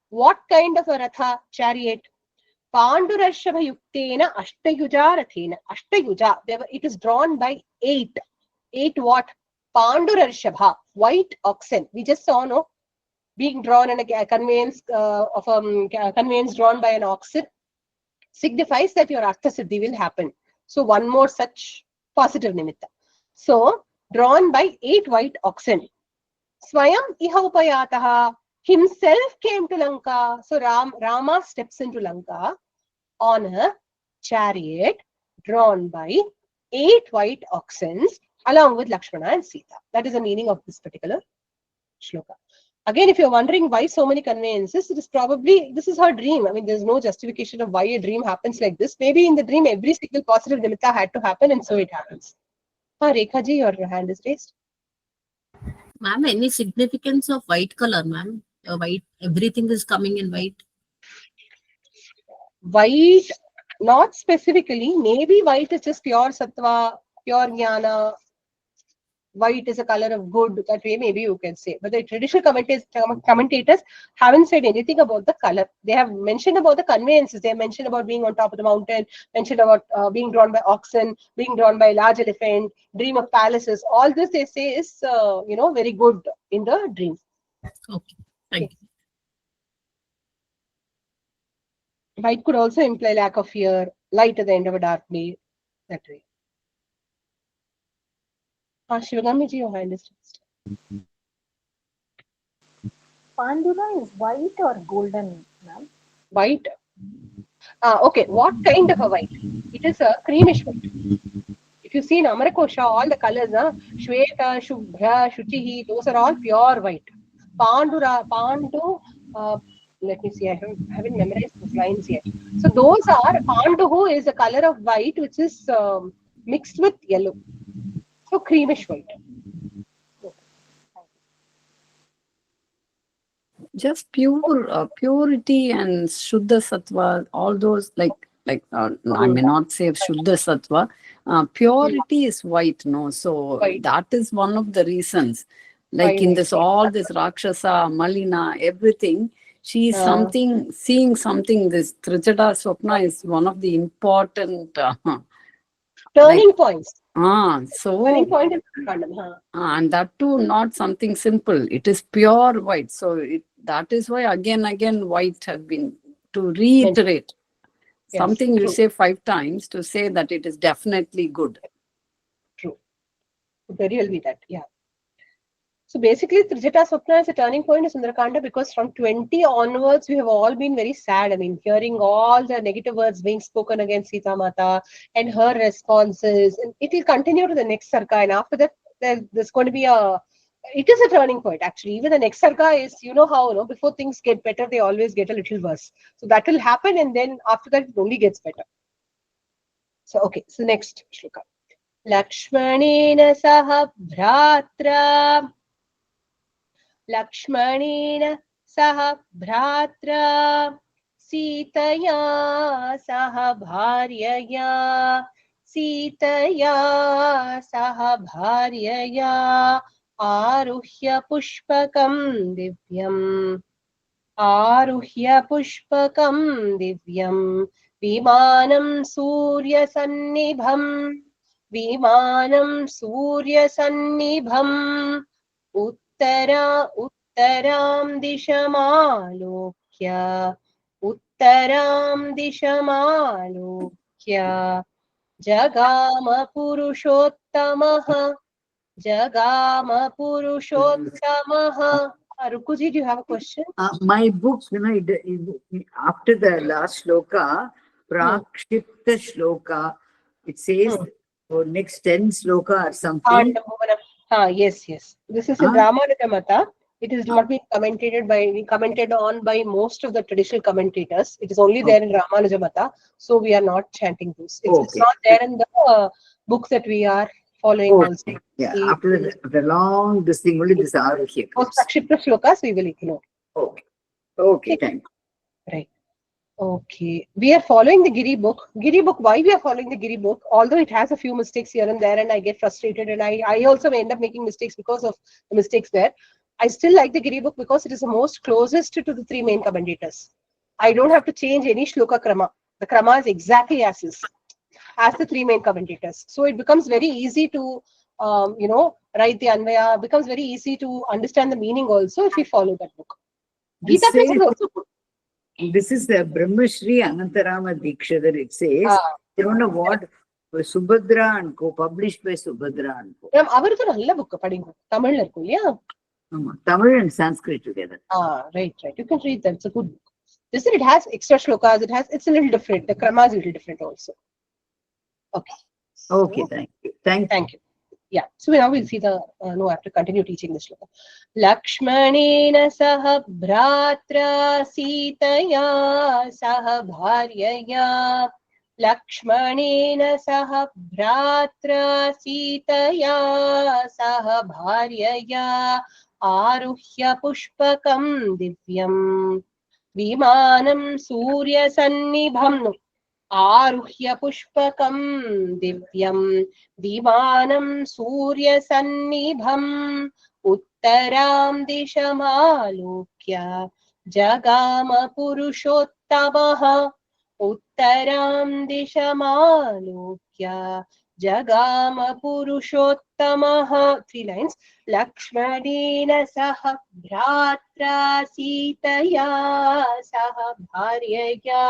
What kind of a ratha? Chariot. Pandurashabha yuktena ashtayuja rathena. Ashtayuja. It is drawn by 8. 8 what? Pandurashabha. White oxen. We just saw, no? Being drawn in a conveyance conveyance drawn by an oxen signifies that your Artha Siddhi will happen. So one more such positive nimitta. So drawn by 8 white oxen. Swayam iha upayataha, himself came to Lanka. So Rama steps into Lanka on a chariot drawn by 8 white oxen along with Lakshmana and Sita. That is the meaning of this particular shloka. Again, if you're wondering why so many conveyances, it is probably, this is her dream. I mean, there's no justification of why a dream happens like this. Maybe in the dream, every single positive nimitta had to happen, and so it happens. Rekha ji, your hand is raised. Ma'am, any significance of white color, ma'am? White, everything is coming in white. White, not specifically. Maybe white is just pure sattva, pure jnana. White is a color of good. That way, maybe you can say. But the traditional commentators haven't said anything about the color. They have mentioned about the conveyances. They have mentioned about being on top of the mountain, mentioned about being drawn by oxen, being drawn by a large elephant, dream of palaces. All this they say is, very good in the dream. Okay, thank you. White could also imply lack of fear, light at the end of a dark day. That way. Shivagami ji, your hand is raised. Pandura is white or golden, ma'am? White. Okay, what kind of a white? It is a creamish white. If you see in Amarakosha, all the colors, Shweta, Shubhra, Shuchihi, those are all pure white. Pandu, let me see, I haven't memorized those lines yet. So those are, Panduhu is a color of white which is mixed with yellow. So creamish white. Just purity and Shuddha Sattva, all those I may not say Shuddha Sattva, purity is white, no? So White. that is one of the reasons. Like in this, all this Rakshasa, Malina, everything, she is seeing something. This Trijata Swapna is one of the important turning points. Turning point in Kandam. And that too, not something simple. It is pure white. So that is why again white has been, to reiterate. Yes, Something you true. say 5 times to say that it is definitely good. True. Very well be that, yeah. So basically, Trijata Swapna is a turning point in Sundarakanda because from 20 onwards, we have all been very sad. I mean, hearing all the negative words being spoken against Sita Mata and her responses. And it will continue to the next Sarga. And after that, there's going to be a It is a turning point, actually. Even the next sarga is, you know how, before things get better, they always get a little worse. So that will happen, and then after that, it only gets better. So, okay, so next shloka. Lakshmanena saha bhratra. Lakshmanena saha bhratra. Sitaya saha bharyaya. Sitaya saha bharyaya. Aruhya pushpakam divyam. Aruhya pushpakam divyam. Vimanam surya sannibham. Vimanam surya sannibham. Uttaram dishamalokya. Uttaram dishamalokya. Jagama purushottamah. Jagama purushottamah. Rukuji, do you have a question? My book, after the last shloka, Prakshipta shloka, it says for next 10 shloka or something. Yes. This is in Ramanujamata. It is not been commented on by most of the traditional commentators. It is only there in Ramanujamata, so we are not chanting this. It's not there in the books that we are following also. Yeah, after the long, this thing only, this Aruhya comes. Prakshipta shlokas we will ignore. Okay, thank you. Right. Okay. We are following the Giri book. Why we are following the Giri book? Although it has a few mistakes here and there, and I get frustrated, and I also may end up making mistakes because of the mistakes there. I still like the Giri book because it is the most closest to the three main commentators. I don't have to change any shloka krama. The krama is exactly as the three main commentators. So it becomes very easy to, write the Anvaya. Becomes very easy to understand the meaning also if we follow that book. Gita Press is also good. This is the Brahmashri Anantarama Dikshadhar. It says, I don't know what, Subhadra and Co. Published by Subhadra and Co. அவருக்கு நல்ல book படிங்க தமிழ்ல இருக்கும் இல்லையா? Tamil and Sanskrit together. Right. You can read that. It's a good book. This it has extra shlokas. It's a little different. The krama is a little different also. Okay. Okay, thank you. Thank you. Yeah. So now we'll see the I have to continue teaching this shloka. Lakshmanena saha bhratra sitaya saha bharyaya. Lakshmanena saha bhratra sitaya saha bharyaya. Aruhya pushpakam divyam. Vimanam surya sannibham. Aruhya pushpakam divyam. Vimanam surya sannibham. Uttaram dishamalokya. Jagama purushottamah. Uttaram dishamalokya. Jagama purushottamah. 3 lines. Lakshmanena saha bhratra sitaya saha bharyaya.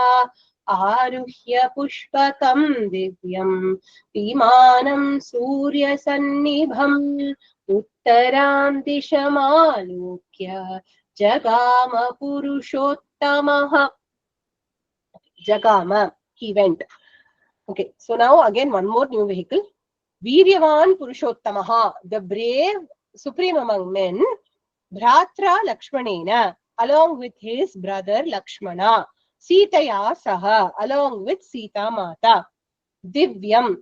Aruhya pushpakam divyam. Vimanam surya sannibham. Uttaram dishamalokya. Jagama purushottamah. Jagama, he went. Okay, so now again one more new vehicle. Viryavan Purushottamaha, the brave, supreme among men, Bhratra Lakshmanena, along with his brother Lakshmana, Sitaya Saha, along with Sita Mata, Divyam,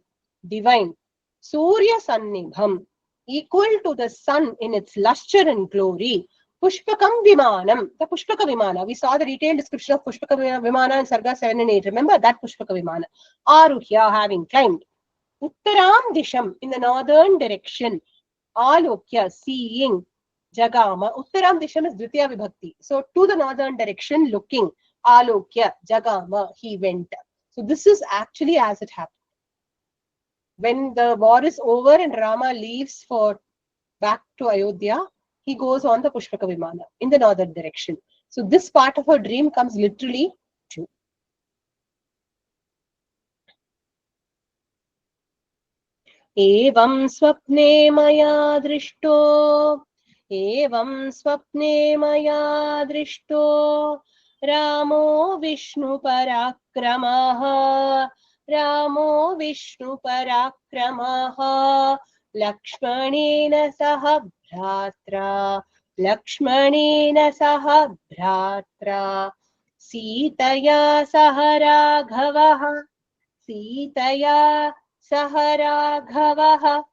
divine, Surya Sannibham, equal to the sun in its luster and glory, Pushpakam Vimanam, the Pushpaka Vimana. We saw the detailed description of Pushpaka Vimana in Sarga 7 and 8. Remember that Pushpaka Vimana. Aruhya, having climbed. Uttaram Disham, in the northern direction. Alokya, seeing. Jagama. Uttaram Disham is Dvitiya Vibhakti. So to the northern direction, looking. Alokya, Jagama, he went. So this is actually as it happened. When the war is over and Rama leaves for back to Ayodhya, he goes on the Pushpaka Vimana in the northern direction. So this part of her dream comes literally true. Evam swapne maya drishto. Evam swapne maya drishto. Ramo Vishnu Parakramaha. Ramo Vishnu Parakramaha. Lakshmanena saha bhratra. Lakshmanena saha bhratra. Sitaya saha Raghavaha. Sitaya saha Raghavaha.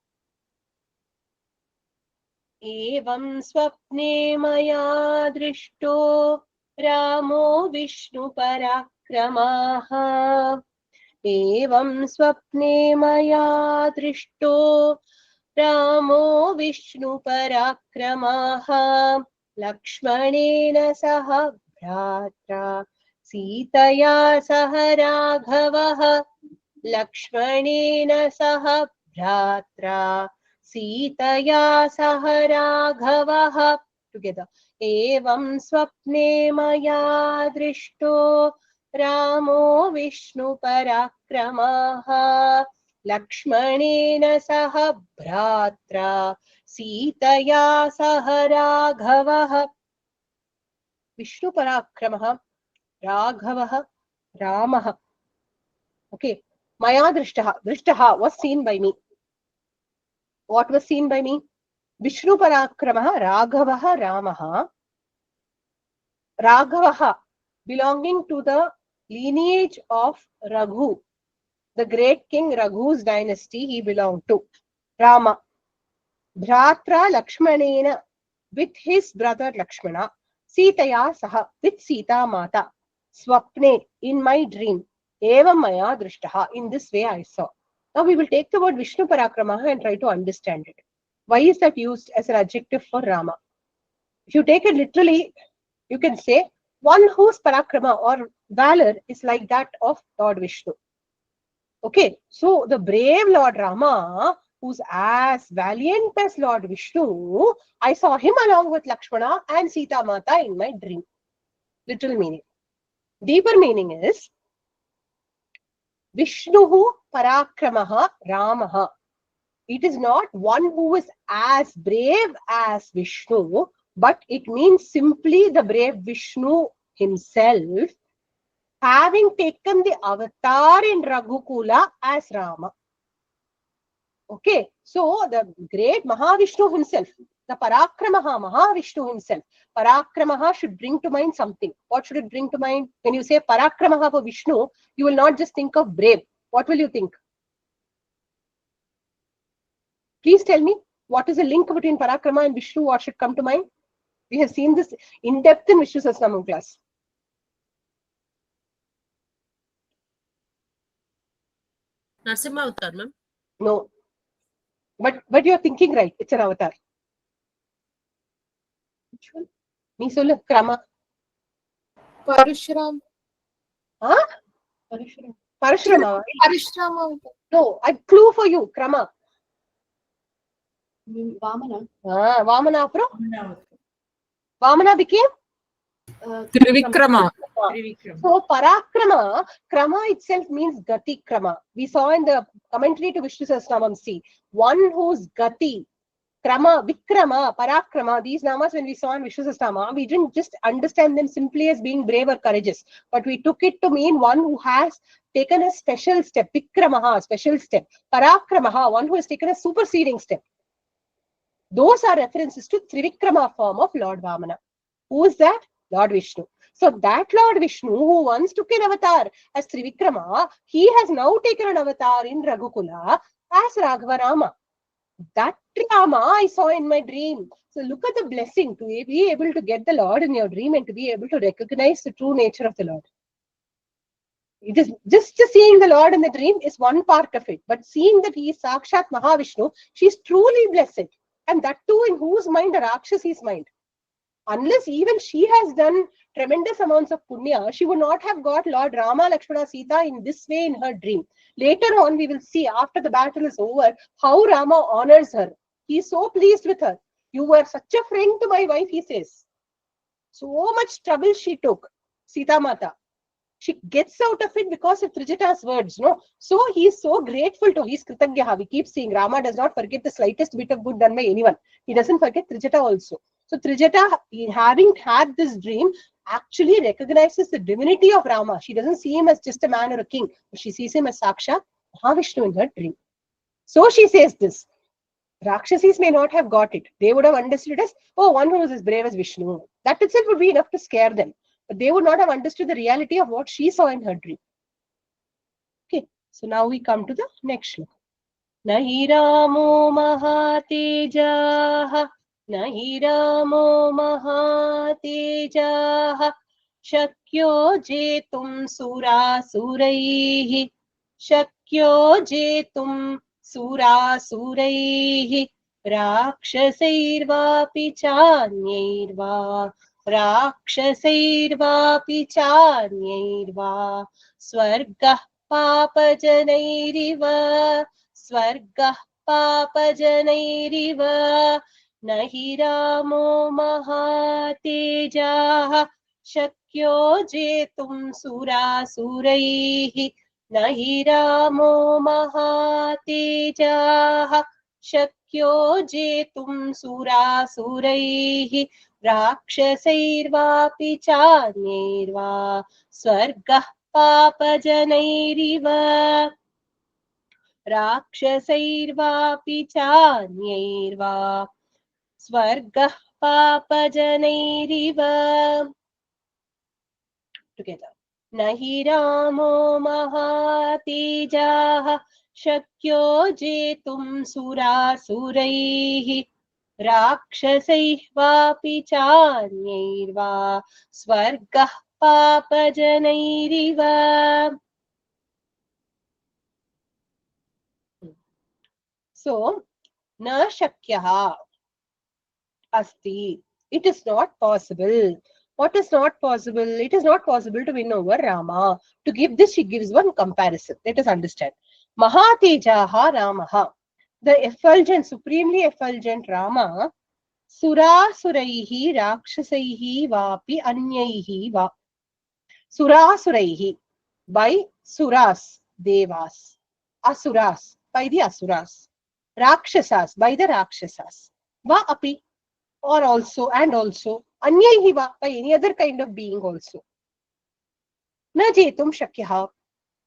Evam swapne maya drishto Ramo Vishnu parakramaha. Evam swapne maya drishto Ramo Vishnu parakramaha. Lakshmanena saha bhratra. Sitaya saha Raghavaha. Lakshmanena saha bhratra. Sitaya saha Raghavaha. Together. Evam swapne maya drishto Ramo Vishnu parakramaha. Lakshmanena saha bhratra. Sitaya saha Raghavaha. Vishnu parakramaha. Raghavaha. Ramaha. Okay. Maya drishtaha. Drishtaha was seen by me. What was seen by me? Vishnu parakramaha. Raghavaha. Ramaha. Raghavaha, belonging to the lineage of Raghu, the great king Raghu's dynasty he belonged to. Rama. Bhratra Lakshmanena, with his brother Lakshmana. Sitaya saha, with Sita Mata. Swapne, in my dream. Eva maya drishtaha, in this way I saw. Now we will take the word Vishnu Parakramaha and try to understand it. Why is that used as an adjective for Rama? If you take it literally, you can say one whose parakrama or valor is like that of Lord Vishnu. Okay, so the brave Lord Rama, who's as valiant as Lord Vishnu, I saw him along with Lakshmana and Sita Mata in my dream. Literal meaning. Deeper meaning is Vishnuhu parakramaha Ramaha. It is not one who is as brave as Vishnu, but it means simply the brave Vishnu himself having taken the avatar in Raghukula as Rama. Okay, so the great Mahavishnu himself, the Parakramaha, Mahavishnu himself, Parakramaha should bring to mind something. What should it bring to mind? When you say Parakramaha for Vishnu, you will not just think of brave. What will you think? Please tell me, what is the link between Parakrama and Vishnu? What should come to mind? We have seen this in depth in Vishnu Sahasranamam class. Narsimha Avatar, ma'am. No. But you're thinking right. It's an avatar. Which one? Me sollu, Krama. Parashuram. Huh? Parashurama. Parashuram. No, I clue for you. Krama. Vamana. Vamana Apro. Vamana became? Trivikrama. So Parakrama, Krama itself means Gati Krama. We saw in the commentary to Vishnu Sahasranamam, see, one whose Gati, Krama, Vikrama, Parakrama, these namas when we saw in Vishnu Sahasranamam, we didn't just understand them simply as being brave or courageous, but we took it to mean one who has taken a special step, Vikramaha, special step, Parakramaha, one who has taken a superseding step. Those are references to Trivikrama form of Lord Vamana. Who is that? Lord Vishnu. So that Lord Vishnu who once took an avatar as Trivikrama, he has now taken an avatar in Raghukula as Raghava Rama. That Rama I saw in my dream. So look at the blessing to be able to get the Lord in your dream and to be able to recognize the true nature of the Lord. It is just seeing the Lord in the dream is one part of it, but seeing that he is Sakshat Mahavishnu, she is truly blessed. And that too in whose mind? A Rakshasi's mind. Unless even she has done tremendous amounts of punya, she would not have got Lord Rama, Lakshmana, Sita in this way in her dream. Later on, we will see after the battle is over, how Rama honors her. He is so pleased with her. You were such a friend to my wife, he says. So much trouble she took, Sita Mata. She gets out of it because of Trijata's words, no? So he is so grateful to his Kritagyaha. We keep seeing Rama does not forget the slightest bit of good done by anyone. He doesn't forget Trijata also. So Trijata, having had this dream, actually recognizes the divinity of Rama. She doesn't see him as just a man or a king. She sees him as Sakshat Mahavishnu in her dream. So she says this. Rakshasis may not have got it. They would have understood it as, oh, one who is as brave as Vishnu. That itself would be enough to scare them. But they would not have understood the reality of what she saw in her dream. Okay, so now we come to the next shloka. Nahi Ramo Mahatejaha, Nahi Ramo Mahatejaha, Shakyo Jetum Suraihi, Shakyo Jetum Suraihi, Rakshasairvapi Chanyairva, Rakshasairvapi Chanyairva, Swargah Papajanairiva, Swargah Papajanaiриva, Nahi Ramo Mahatejaha, Shakyo Jetum Suraihi, Nahi Ramo Mahatejaha, Shakyo Jetum Suraihi, Rakshasairvapi Chanyairva, Swargah Papajanairiva, Rakshasairvapi Chanyairva, Swargah Papajanairiva. Together. Nahi Ramo Mahatejaha, Shakyo Jetum Suraihi, Rakshasairvapi Chanyairva, Swargah Papajanairiva. So, na shakyaha asti. It is not possible. What is not possible? It is not possible to win over Rama. To give this, she gives one comparison. Let us understand. Mahatejaha Ramaha. The effulgent, supremely effulgent Rama, Suraihi, Rakshasaihi, Vapi, Anyaihi, Va. Suraihi, by Suras, Devas. Asuras, by the Asuras. Rakshasas, by the Rakshasas. Va api, or also, and also. Anyaihi va, by any other kind of being also. Na jetum shakyaha,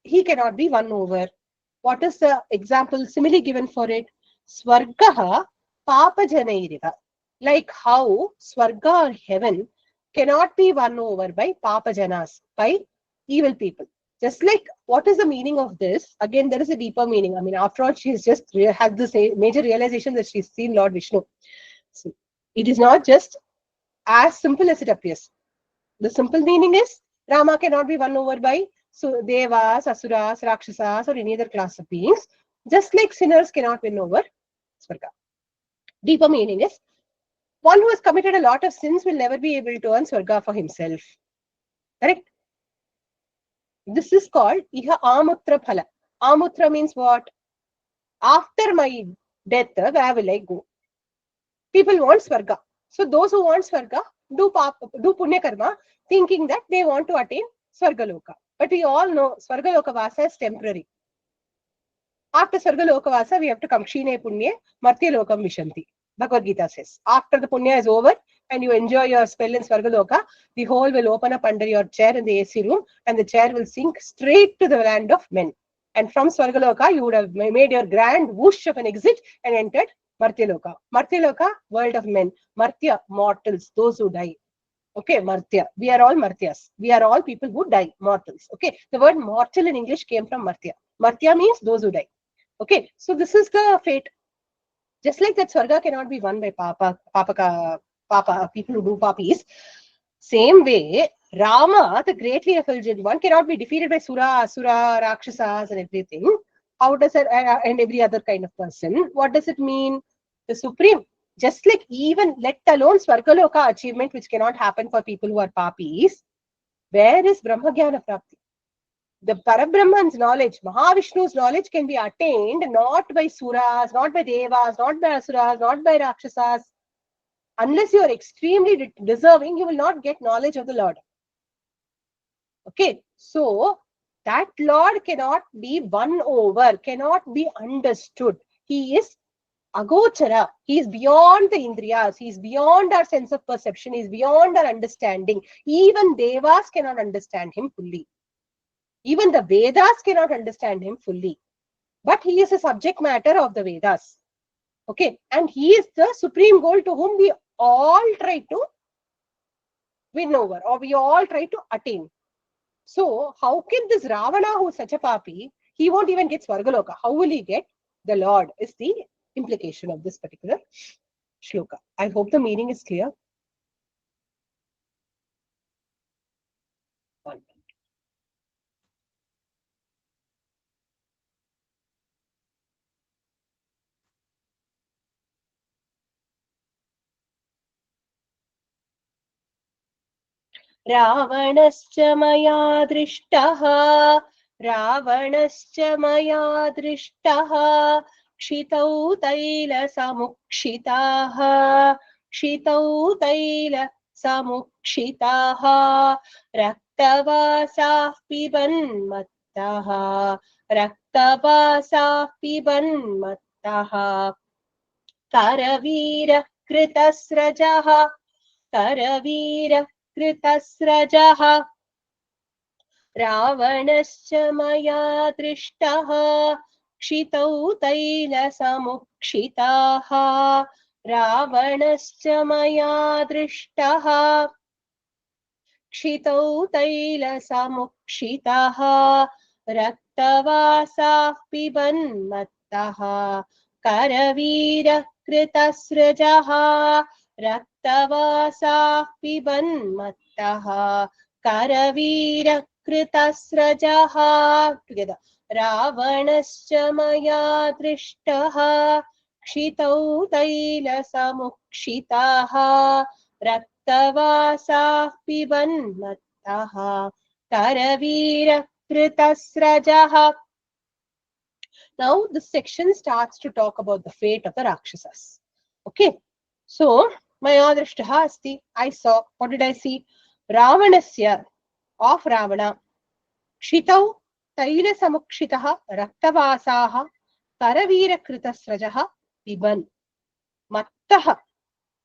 he cannot be won over. What is the example simile given for it? Swargaha papajanairiva. Like how Swarga or heaven cannot be won over by papajanas, by evil people. Just like, what is the meaning of this? Again, there is a deeper meaning. I mean, after all, she's just had this major realization that she's seen Lord Vishnu. So, it is not just as simple as it appears. The simple meaning is, Rama cannot be won over by Devas, Asuras, Rakshasas, or any other class of beings. Just like sinners cannot win over Swarga. Deeper meaning is, one who has committed a lot of sins will never be able to earn Swarga for himself. Correct? This is called Iha Amutra Phala. Amutra means what? After my death, where will I go? People want Swarga. So those who want Swarga do Punya Karma, thinking that they want to attain Swargaloka. But we all know Swargaloka Vasa is temporary. After Swargaloka Vasa, we have to come Kshine Punye, Martya Lokam Vishanti. Bhagavad Gita says. After the Punya is over and you enjoy your spell in Swargaloka, the hole will open up under your chair in the AC room and the chair will sink straight to the land of men. And from Swargaloka, you would have made your grand whoosh of an exit and entered Martya Loka. Martya Loka, world of men. Martya, mortals, those who die. Okay, Martya. We are all Martyas. We are all people who die, mortals. Okay, the word mortal in English came from Martya. Martya means those who die. Okay, so this is the fate. Just like that, Swarga cannot be won by Papa, people who do papis. Same way, Rama, the greatly effulgent one, cannot be defeated by Asura, Rakshasas, and everything. How does it, and every other kind of person? What does it mean? The supreme. Just like even let alone Swargaloka achievement, which cannot happen for people who are papis, where is Brahmagyana Prapti? The Parabrahman's knowledge, Mahavishnu's knowledge can be attained not by Suras, not by Devas, not by Asuras, not by Rakshasas. Unless you are extremely deserving, you will not get knowledge of the Lord. Okay, so that Lord cannot be won over, cannot be understood. He is agochara. He is beyond the Indriyas. He is beyond our sense of perception. He is beyond our understanding. Even Devas cannot understand him fully. Even the Vedas cannot understand him fully. But he is a subject matter of the Vedas. Okay, and he is the supreme goal to whom we all try to win over, or we all try to attain. So how can this Ravana, who is such a papi, he won't even get Swargaloka? How will he get the Lord? Is the implication of this particular shloka. I hope the meaning is clear. रावणश्च मया दृष्टः रावणश्च मया दृष्टः क्षितौ तैलसमुक्षिताः क्षितौ तैलसमुक्षिताः रक्तवासाः पिबन्मत्तः रक्तवासाः पिबन्मत्तः करवीरकृतस्रजः करवीरकृतस्रजः रावणश्च मया दृष्टः क्षितौ तैलसमुक्षिताः रावणश्च मया दृष्टः क्षितौ तैलसमुक्षिताः रक्तवासाः पिबन्मत्तः करवीरकृतस्रजः रक्तवासाः पिबन्मत्तः करवीरकृतस्रजः together रावणश्च मया दृष्टः क्षितौ तैलसमुक्षिताः रक्तवासाः पिबन्मत्तः करवीरकृतस्रजः. Now this section starts to talk about the fate of the Rakshasas. Okay, so maya drishtaha asti, I saw. What did I see? Ravanasya, of Ravana, kshitau taila samukshitaha raktavasaha karavira kritasrajaha piban mattaha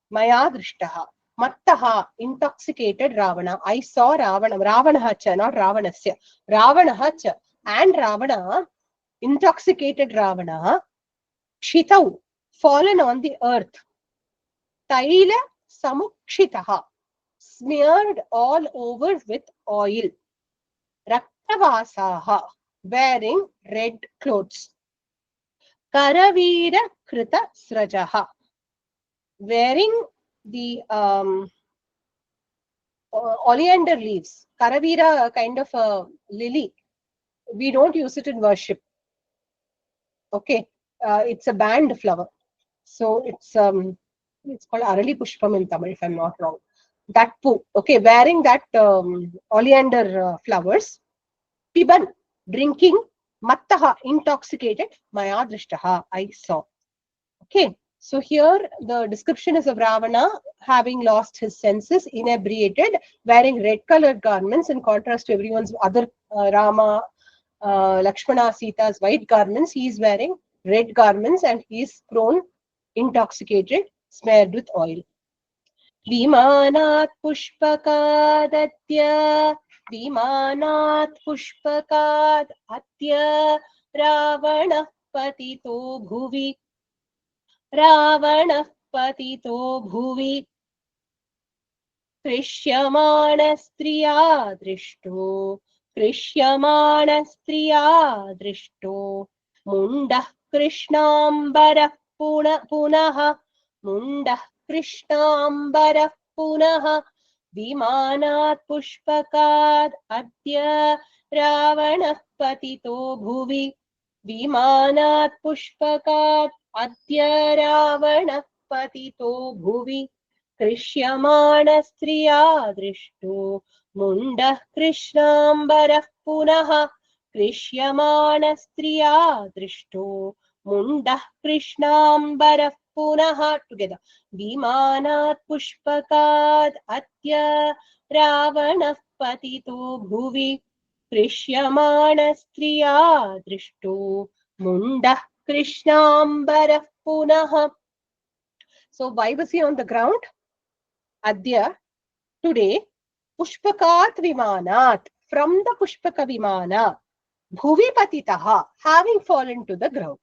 maya drishtaha. Mattaha, intoxicated Ravana. I saw Ravana. Ravanaha cha, not Ravanasya. Ravanaha cha, and Ravana, intoxicated Ravana, kshitau, fallen on the earth. Taila samukshitaha, smeared all over with oil. Raktavasaha, wearing red clothes. Karavira krita srajaha, wearing the oleander leaves. Karavira, kind of a lily. We don't use it in worship. Okay, it's a banned flower. So it's called Arali Pushpam in Tamil, if I'm not wrong. That poo, okay, wearing that oleander flowers. Piban, drinking. Mattaha, intoxicated. Maya drishtaha, I saw. Okay, so here the description is of Ravana having lost his senses, inebriated, wearing red colored garments in contrast to everyone's other Rama, Lakshmana, Sita's white garments. He is wearing red garments and he is prone, intoxicated, smeared with oil. Vimanat pushpakadadya, Vimanat pushpakad atya, Ravana patito bhuvi, Ravana patito bhuvi, Krishyamana striya drishto, Krishyamana striya drishto, Mundah krishnambarah punaha, Mundah krishnambarah punaha, Vimanat pushpakad adya, Ravana patito bhuvi, Vimanat pushpakad adya, Ravana patito bhuvi, Krishyamana striya drishto, Mundah krishnambarah punaha, Krishyamana striya drishto, Mundah krishnambarah punaha. Together. Vimanat pushpakad atya, Ravana patito bhuvi, Krishyamana striya drishto, Mundah krishnambarah punaha. So why was he on the ground? Adya, today, Pushpakat Vimanat, from the Pushpaka Vimana, Bhuvi Patitaha, having fallen to the ground.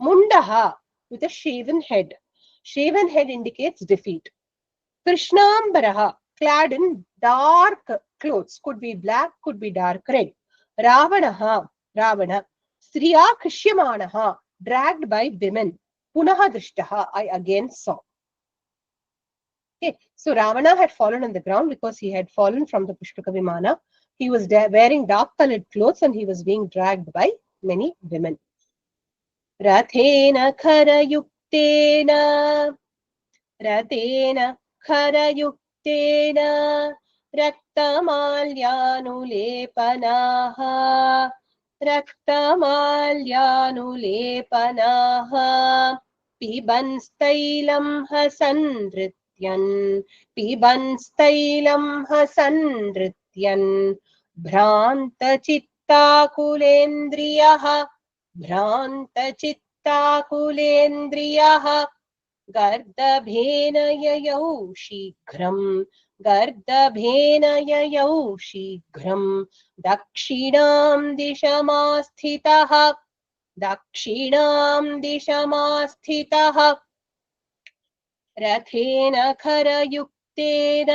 Mundaha, with a shaven head. Shaven head indicates defeat. Krishnambaraha, clad in dark clothes, could be black, could be dark red. Ravanaha, Ravana, Sriya Krishyamanaha, dragged by women. Punaha Drishtaha, I again saw. Okay, so Ravana had fallen on the ground because he had fallen from the Pushpaka Vimana. He was wearing dark colored clothes and he was being dragged by many women. Rathena Kharayuktena, Rathena Kharayuktena, Raktamalyanulepanaha, Raktamalyanulepanaha, Pibanstailam Hasandrityan, Pibanstailam Hasandrityan, Bhranta Chittakulendriyaha, Bhranta Chittakulendriyaha, गर्दभेन ययौ शीघ्रं गर्दभेन ययौ शीघ्रं दक्षिणां दिशमास्थितः दक्षिणां दिशमास्थितः रथेन खरयुक्तेन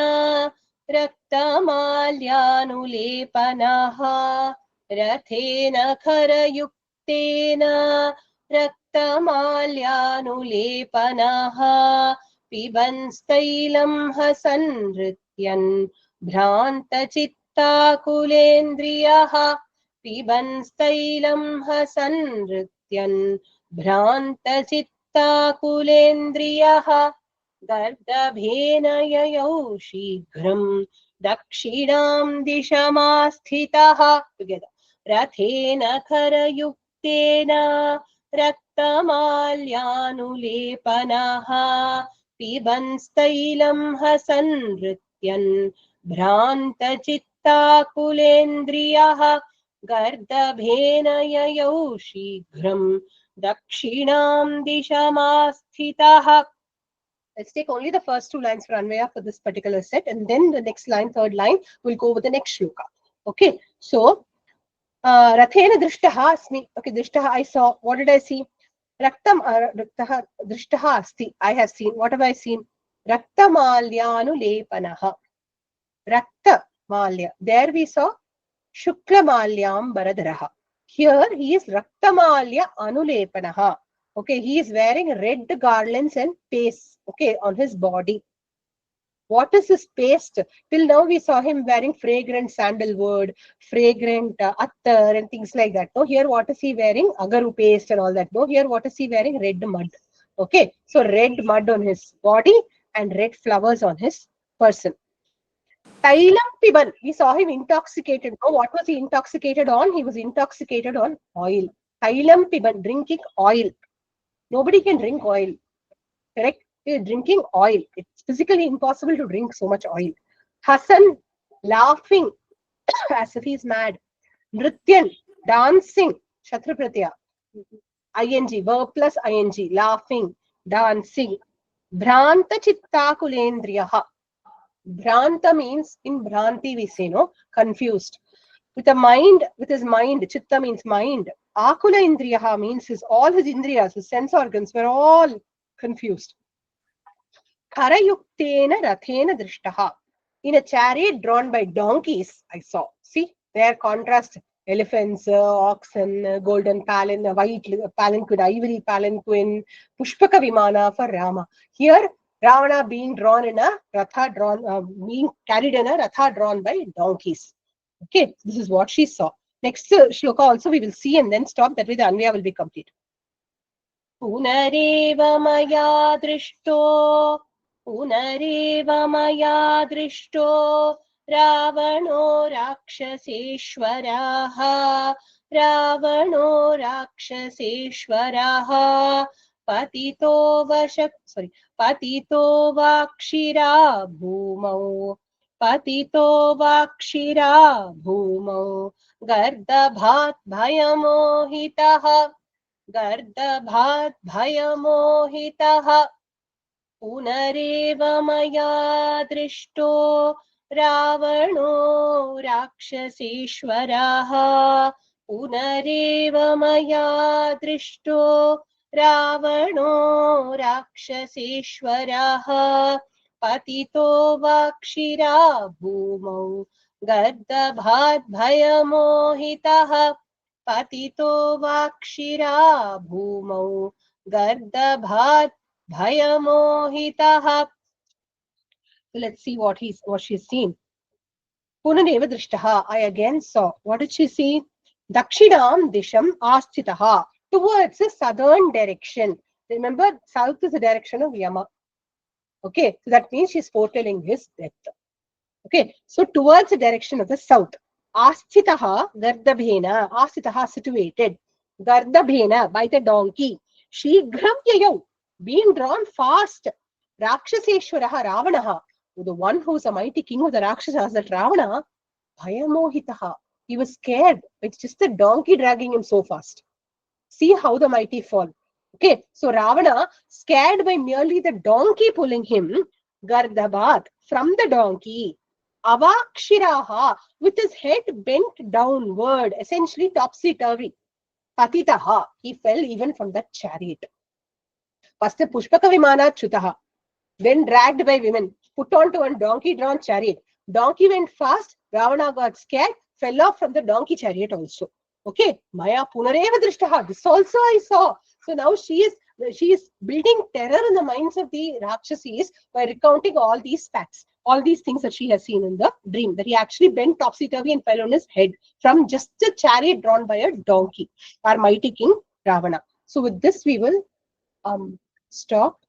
रक्तमाल्यानुलेपनः रथेन खरयुक्तेन रक्तमाल्यानुलेपनः पिबंस्तैलं हसन्नृत्यन् भ्रान्तचित्ताकुलेन्द्रियः पिबंस्तैलं हसन्नृत्यन् भ्रान्तचित्ताकुलेन्द्रियः गर्दभेन ययौ शीघ्रं दक्षिणां दिशमास्थितः रथेन खरयुक्तेन रक्तमाल्यानुलेपनः पिबंस्तैलं हसन्नृत्यन् भ्रान्तचित्ताकुलेन्द्रियः गर्दभेन ययौ शीघ्रं दक्षिणां दिशमास्थितः. Let's take only the first two lines for Anvaya for this particular set, and then the next line, third line, we'll go with the next shloka. Okay, so Rathena Drishtaha Asmi. Okay, Drishtaha, I saw. What did I see? Raktam Drishtaha Asti. I have seen. What have I seen? Raktamalyanu Rakta Malya. There we saw Shuklamalyam Baradaraha. Here he is Raktamalya Anulepanaha. Okay, he is wearing red garlands and paste, okay, on his body. What is this paste? Till now we saw him wearing fragrant sandalwood, fragrant attar and things like that. No, here what is he wearing? Agaru paste and all that. No, here what is he wearing? Red mud. Okay, so red mud on his body and red flowers on his person. Tailam Piban, we saw him intoxicated. No, what was he intoxicated on? He was intoxicated on oil. Tailam Piban, drinking oil. Nobody can drink oil, correct? You're drinking oil. It's physically impossible to drink so much oil. Hasan, laughing as if he's mad. Nrityan, dancing. Shatrapratya. ING, verb plus ING, laughing, dancing. Bhranta chittakulendriyaha. Bhranta means, in Bhranti we say, no, confused. With a mind, with his mind, chitta means mind. Akula indriyaha means all his indriyas, his sense organs were all confused. Kharayuktena rathena drishtaha. In a chariot drawn by donkeys, I saw. See, their contrast. Elephants, oxen, golden white palanquin, ivory palanquin, Pushpaka Vimana for Rama. Here, Ravana being drawn in a ratha being carried in a ratha drawn by donkeys. Okay, this is what she saw. Next shloka also we will see and then stop. That way the Anvaya will be complete. Punareva maya drishto Ravano Rakshaseshwaraha Patito Vakshira Bhumau Patito Vakshira Bhumau Gardabhat Bhayamohitaha Punareva maya drishto Ravano Rakshaseshwaraha Punareva maya drishto Ravano Rakshaseshwaraha Patito Vakshira Bhumau Gardabhat Bhayamohitaha Patito Vakshira Bhumau Gardabhat Bhayamohitaha. So let's see what she's seen. Punaneva Drishtaha, I again saw. What did she see? Dakshinam Disham Asthitaha, towards the southern direction. Remember, south is the direction of Yama. Okay, so that means she's foretelling his death. Okay, so towards the direction of the south. Asthitaha Gardabhena, Asthitaha situated. Gardabhena, by the donkey. Shighram Yayau, being drawn fast. Rakshaseshwaraha Ravanaha, the one who's a mighty king of the Rakshasas, that Ravana, Bhayamohitaha. He was scared. It's just the donkey dragging him so fast. See how the mighty fall. Okay, so Ravana, scared by merely the donkey pulling him, Gardabhat, from the donkey, Avakshiraha, with his head bent downward, essentially topsy-turvy. Patitaha, he fell even from the chariot. First, Pushpaka Vimana Chutaha, then dragged by women, put onto a donkey-drawn chariot. Donkey went fast, Ravana got scared, fell off from the donkey chariot also. Okay, Maya Punareva Drishtaha, this also I saw. So now she is building terror in the minds of the Rakshasis by recounting all these facts, all these things that she has seen in the dream, that he actually bent topsy-turvy and fell on his head from just a chariot drawn by a donkey, our mighty king Ravana. So with this we will stop.